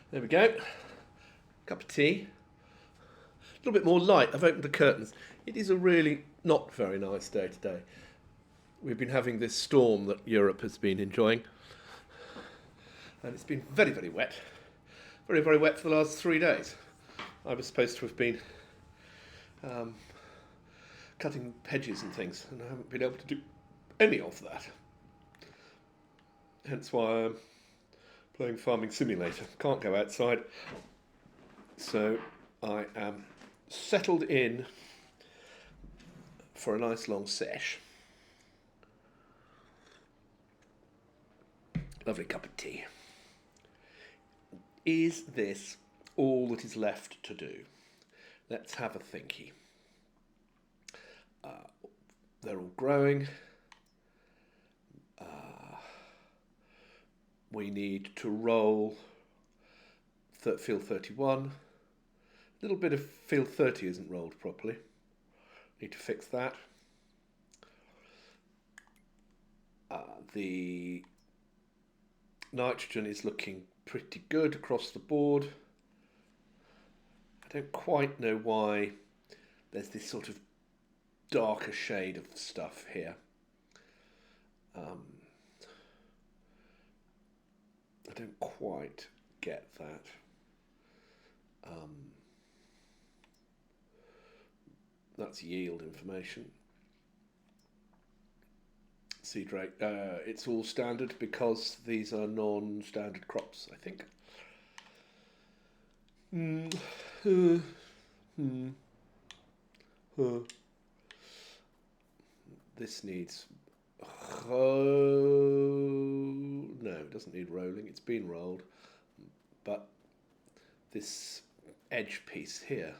There we go. Cup of tea. A little bit more light. I've opened the curtains. It is a really not very nice day today. We've been having this storm that Europe has been enjoying. And it's been very, very wet. Very, very wet for the last 3 days. I was supposed to have been cutting hedges and things, and I haven't been able to do any of that. Hence why I'm playing Farming Simulator. Can't go outside. So I am settled in for a nice long sesh. Lovely cup of tea. Is this all that is left to do? Let's have a thinky. They're all growing. We need to roll field 31. A little bit of field 30 isn't rolled properly. Need to fix that. The nitrogen is looking pretty good across the board. I don't quite know why there's this sort of darker shade of stuff here. I don't quite get that. That's yield information. Seed rate. It's all standard because these are non-standard crops, I think. This needs... no, it doesn't need rolling. It's been rolled. But this edge piece here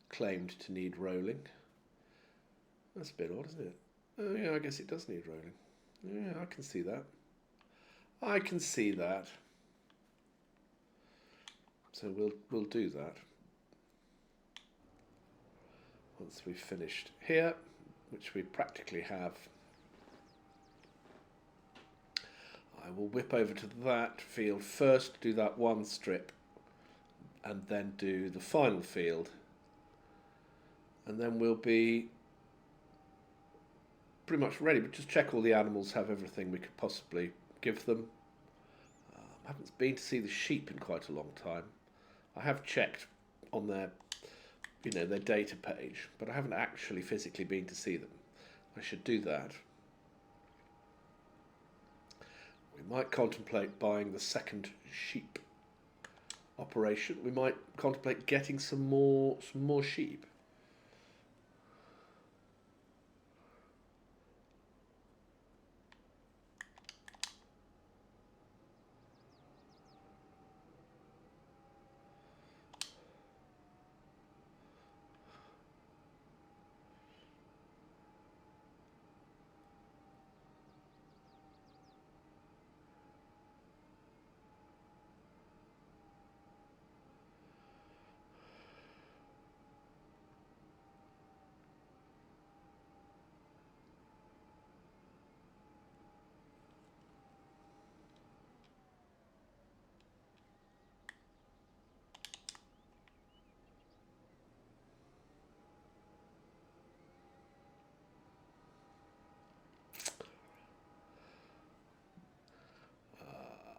claimed to need rolling. That's a bit odd, isn't it? Oh yeah, I guess it does need rolling. Yeah, I can see that. I can see that. So we'll do that once we've finished here, which we practically have. I will whip over to that field first, do that one strip, and then do the final field, and then we'll be pretty much ready. But just check all the animals have everything we could possibly give them. I haven't been to see the sheep in quite a long time. I have checked on their, their data page, but I haven't actually physically been to see them. I should do that. We might contemplate buying the second sheep operation. We might contemplate getting some more sheep.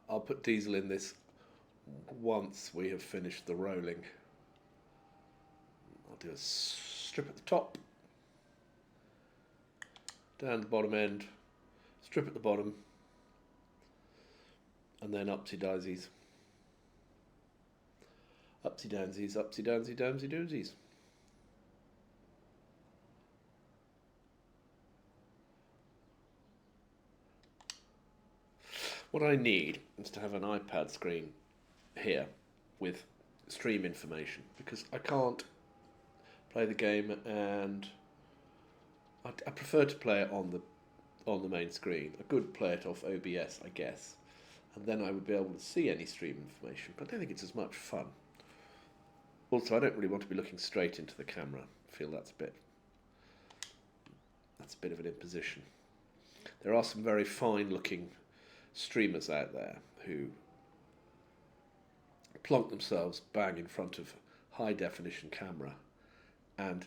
I'll put diesel in this once we have finished the rolling. I'll do a strip at the top, down the bottom end, strip at the bottom, and then upsy daisies. Upsy downsies, upsy downsy, downsy doosies. What I need is to have an iPad screen here with stream information, because I can't play the game, and I prefer to play it on the main screen. I could play it off OBS, I guess, and then I would be able to see any stream information, but I don't think it's as much fun. Also, I don't really want to be looking straight into the camera. I feel that's a bit of an imposition. There are some very fine looking streamers out there who plonk themselves bang in front of high definition camera, and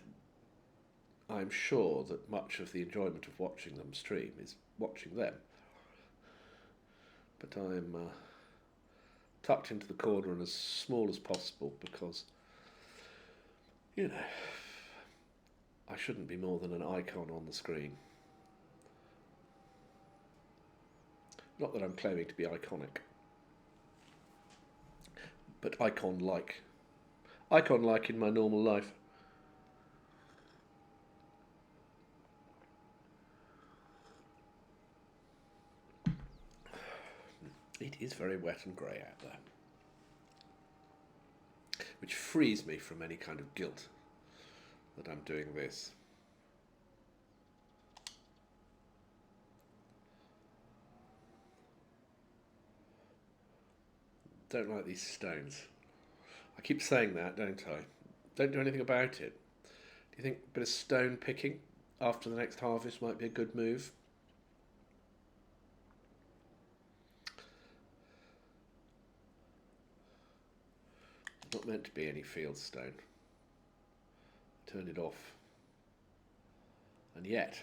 I'm sure that much of the enjoyment of watching them stream is watching them. But I'm tucked into the corner and as small as possible because, you know, I shouldn't be more than an icon on the screen. Not that I'm claiming to be iconic, but icon-like. Icon-like in my normal life. It is very wet and grey out there, which frees me from any kind of guilt that I'm doing this. Don't like these stones. I keep saying that, don't I? Don't do anything about it. Do you think a bit of stone picking after the next harvest might be a good move? Not meant to be any field stone. Turn it off. And yet,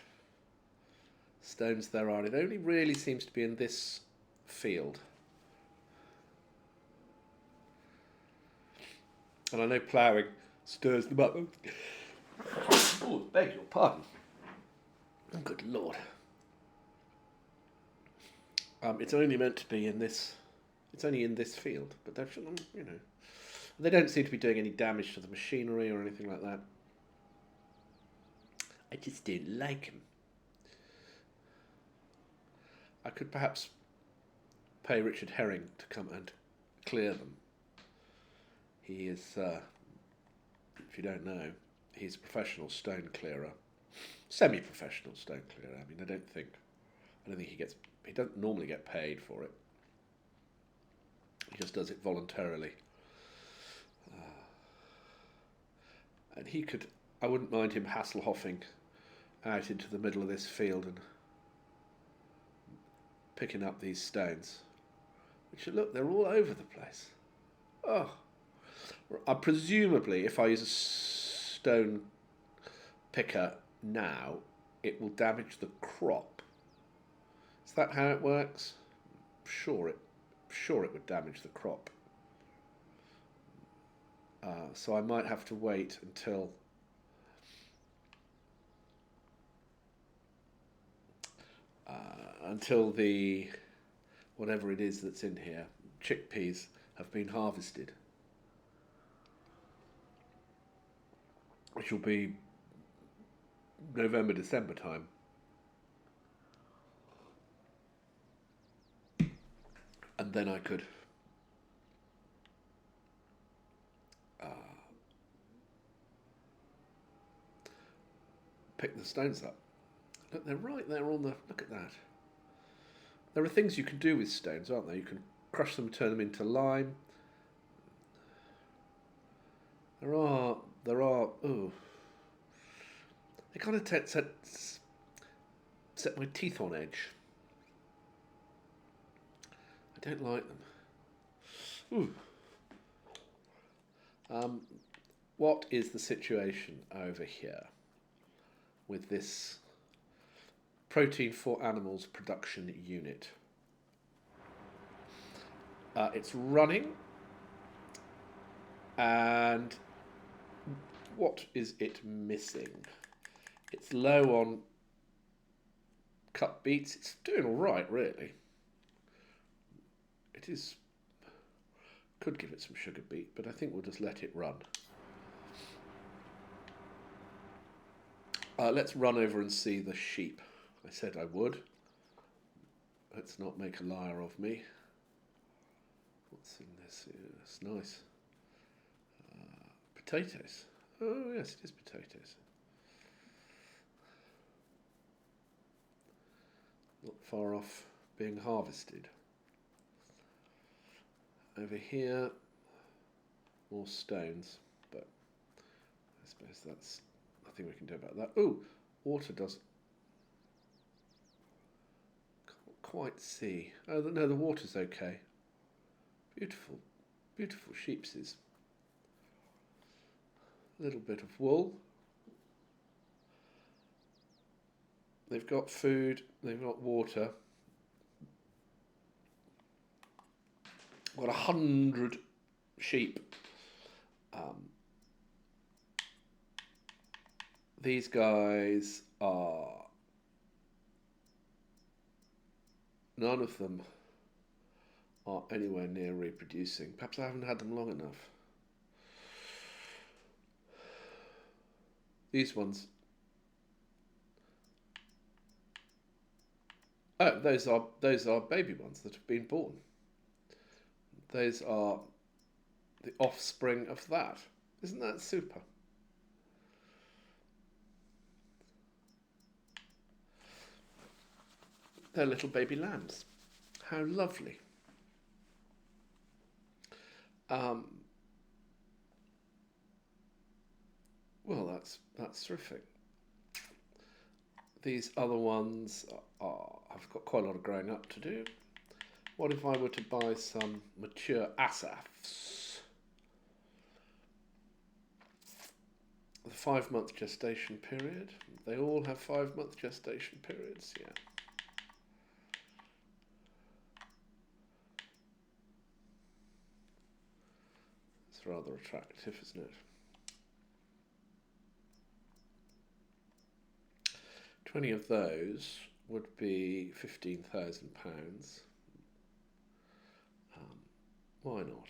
stones there are. It only really seems to be in this field. And I know ploughing stirs them up. Oh, beg your pardon. Oh, good Lord. It's only meant to be in this. It's only in this field, but they shouldn't, you know. They don't seem to be doing any damage to the machinery or anything like that. I just don't like them. I could perhaps pay Richard Herring to come and clear them. He is, if you don't know, he's a professional stone clearer, semi-professional stone clearer. I mean, I don't think he doesn't normally get paid for it. He just does it voluntarily. And I wouldn't mind him Hasselhoffing out into the middle of this field and picking up these stones. Which, look, they're all over the place. Oh. Presumably, if I use a stone picker now, it will damage the crop. Is that how it works? Sure it would damage the crop. So I might have to wait until the whatever it is that's in here, chickpeas, have been harvested, which will be November, December time. And then I could pick the stones up. Look, they're right there on the... Look at that. There are things you can do with stones, aren't there? You can crush them, turn them into lime. There are... Oh. They kind of set my teeth on edge. I don't like them. Ooh. What is the situation over here with this protein for animals production unit? It's running, and what is it missing? It's low on cut beets. It's doing all right, really. It is. Could give it some sugar beet, but I think we'll just let it run. Let's run over and see the sheep. I said I would. Let's not make a liar of me. What's in this? Yeah, it's nice. Potatoes. Oh, yes, it is potatoes. Not far off being harvested. Over here, more stones, but I suppose that's nothing we can do about that. Oh, water does. Can't quite see. Oh, no, the water's okay. Beautiful, Beautiful sheepsies. A little bit of wool. They've got food, they've got water. Got 100 sheep. These guys are... None of them are anywhere near reproducing. Perhaps I haven't had them long enough. These ones... Oh, those are baby ones that have been born. Those are the offspring of that. Isn't that super? They're little baby lambs. How lovely. Well, that's terrific. These other ones I've got quite a lot of growing up to do. What if I were to buy some mature asafs? The 5-month gestation period. They all have 5-month gestation periods, yeah. It's rather attractive, isn't it? 20 of those would be £15,000. Why not?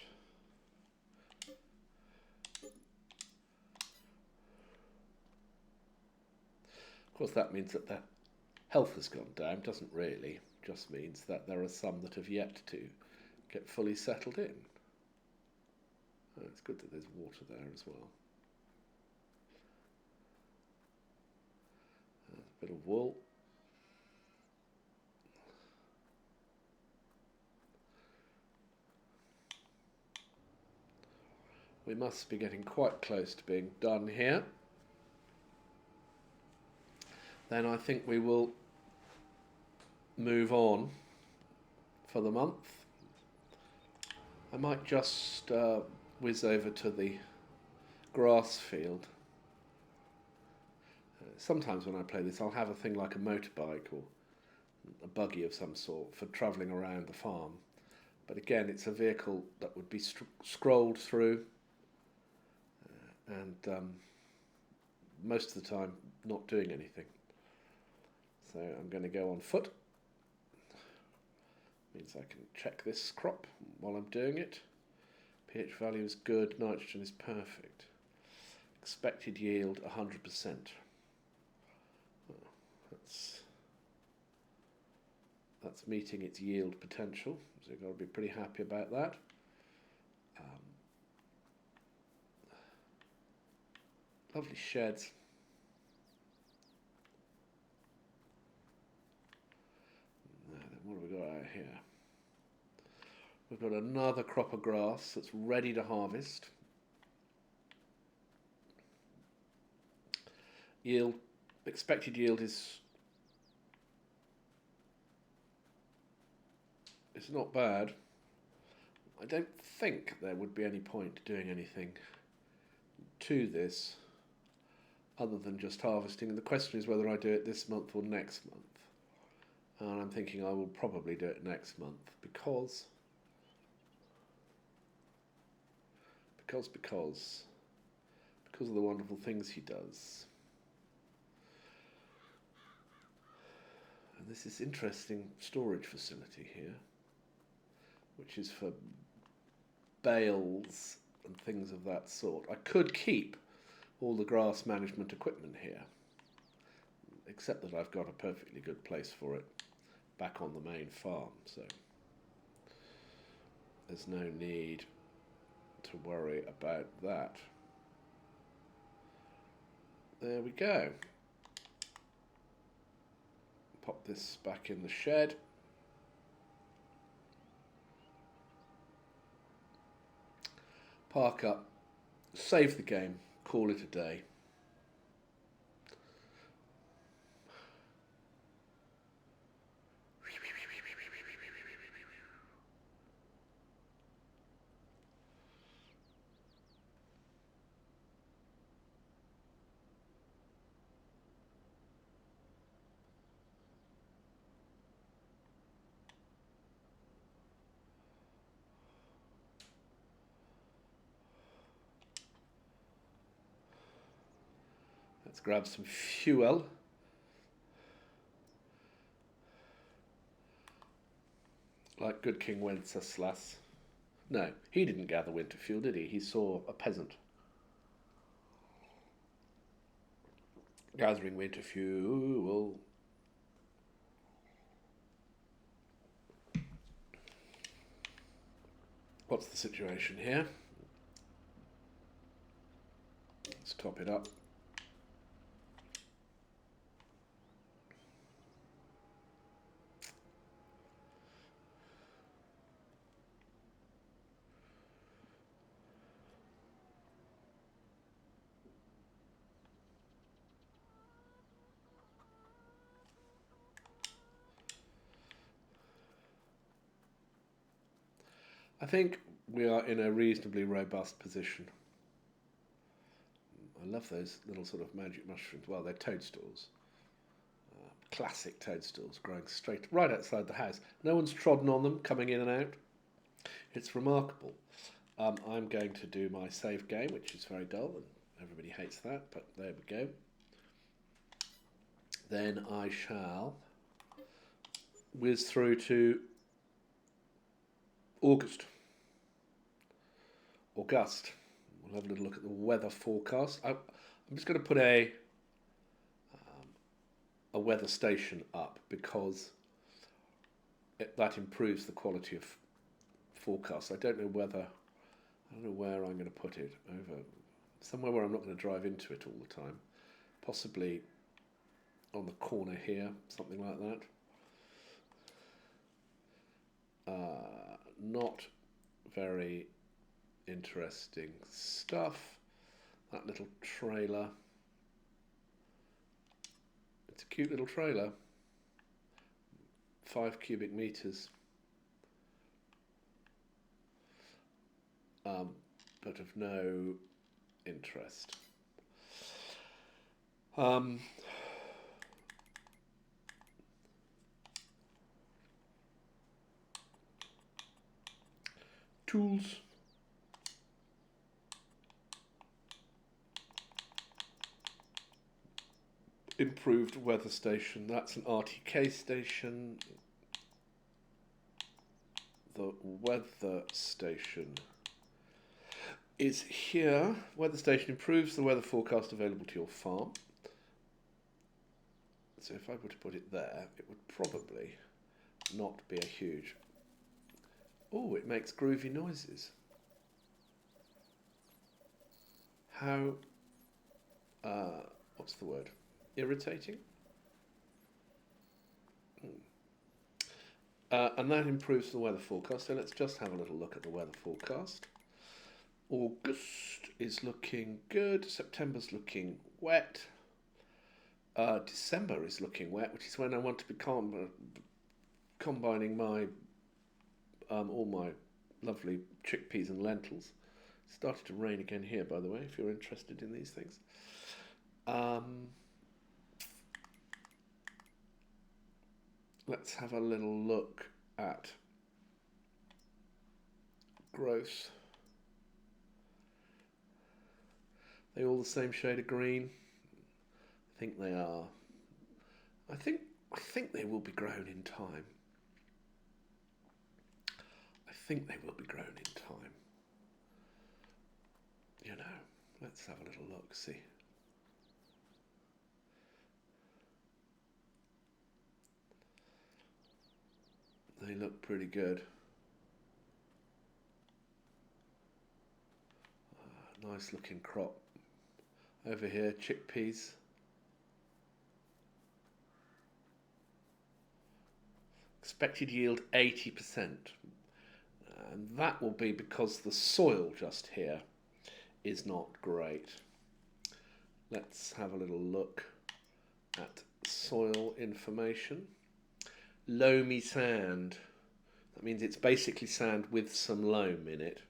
Of course, that means that their health has gone down. Doesn't really. Just means that there are some that have yet to get fully settled in. Oh, it's good that there's water there as well. A bit of wool. We must be getting quite close to being done here. Then I think we will move on for the month. I might just whiz over to the grass field. Sometimes when I play this, I'll have a thing like a motorbike or a buggy of some sort for travelling around the farm. But again, it's a vehicle that would be scrolled through and most of the time not doing anything. So I'm going to go on foot. Means I can check this crop while I'm doing it. pH value is good, nitrogen is perfect. Expected yield 100%. That's meeting its yield potential, so you've got to be pretty happy about that. Lovely sheds. Now then, what have we got out here? We've got another crop of grass that's ready to harvest. Yield, expected yield is not bad. I don't think there would be any point doing anything to this other than just harvesting. The question is whether I do it this month or next month. And I'm thinking I will probably do it next month because of the wonderful things he does. And this is interesting storage facility here, which is for bales and things of that sort. I could keep all the grass management equipment here, except that I've got a perfectly good place for it back on the main farm, so there's no need to worry about that. There we go. Pop this back in the shed. Park up, save the game, call it a day. Let's grab some fuel. Like good King Wenceslas. No, he didn't gather winter fuel, did he? He saw a peasant gathering winter fuel. What's the situation here? Let's top it up. I think we are in a reasonably robust position. I love those little sort of magic mushrooms. Well, they're toadstools. Classic toadstools growing straight right outside the house. No one's trodden on them coming in and out. It's remarkable. I'm going to do my save game, which is very dull, and everybody hates that, but there we go. Then I shall whiz through to August. We'll have a little look at the weather forecast. I'm just going to put a weather station up because that improves the quality of forecast. I don't know where I'm going to put it. Over somewhere where I'm not going to drive into it all the time. Possibly on the corner here, something like that. Not very interesting stuff. That little trailer. It's a cute little trailer. 5 cubic meters. But of no interest. Tools. Improved weather station. That's an RTK station. The weather station is here. Weather station improves the weather forecast available to your farm. So if I were to put it there, it would probably not be a huge... Oh, it makes groovy noises. How... what's the word? Irritating? And that improves the weather forecast. So let's just have a little look at the weather forecast. August is looking good. September's looking wet. December is looking wet, which is when I want to be combining my all my lovely chickpeas and lentils. It started to rain again here, by the way, if you're interested in these things. Let's have a little look at growth. They all the same shade of green? I think they are. I think they will be grown in time. I think they will be grown in time. You know, let's have a little look, see. They look pretty good. Nice looking crop. Over here, chickpeas. Expected yield 80%. And that will be because the soil just here is not great. Let's have a little look at soil information. Loamy sand. That means it's basically sand with some loam in it.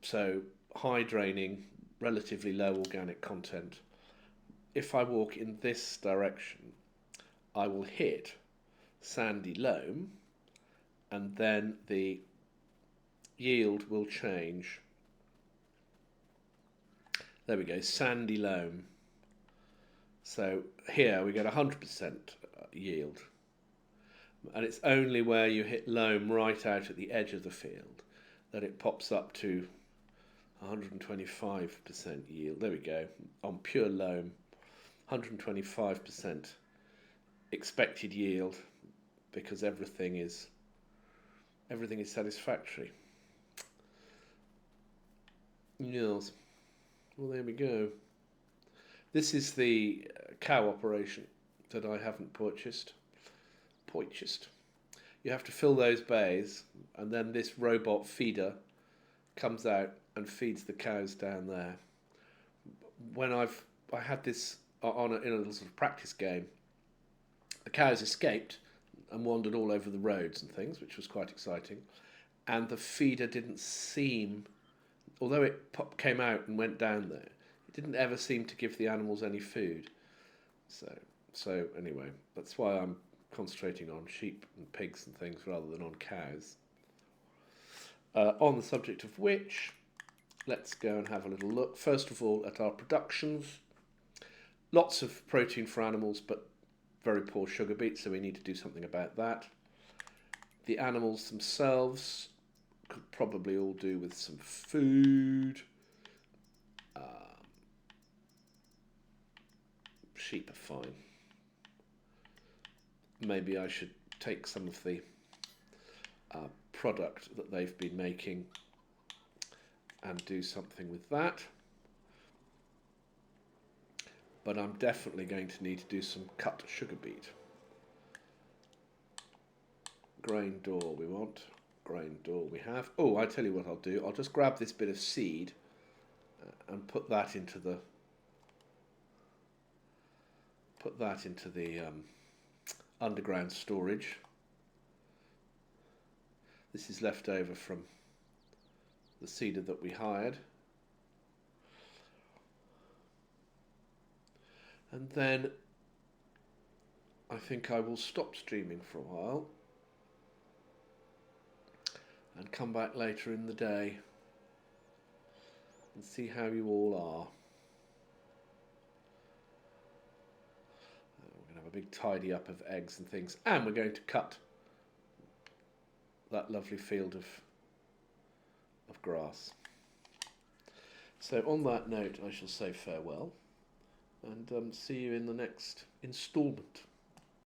So high draining, relatively low organic content. If I walk in this direction, I will hit sandy loam, and then the yield will change. There we go, sandy loam. So here we get 100% yield, and it's only where you hit loam right out at the edge of the field that it pops up to 125% yield. There we go. On pure loam, 125% expected yield, because everything is satisfactory. Yes. Well, there we go. This is the cow operation that I haven't purchased. You have to fill those bays, and then this robot feeder comes out and feeds the cows down there. When I had this in a little sort of practice game, the cows escaped and wandered all over the roads and things, which was quite exciting. And the feeder didn't seem, although it came out and went down there, it didn't ever seem to give the animals any food. So anyway, that's why I'm concentrating on sheep and pigs and things rather than on cows. On the subject of which, let's go and have a little look. First of all, at our productions. Lots of protein for animals, but very poor sugar beet, so we need to do something about that. The animals themselves could probably all do with some food. Sheep are fine. Maybe I should take some of the product that they've been making and do something with that. But I'm definitely going to need to do some cut sugar beet. Grain door we want. Grain door we have. Oh, I tell you what I'll do. I'll just grab this bit of seed and put that into the underground storage. This is left over from the seeder that we hired. And then I think I will stop streaming for a while and come back later in the day and see how you all are. We're going to have a big tidy up of eggs and things, and we're going to cut that lovely field of grass. So on that note, I shall say farewell and see you in the next instalment.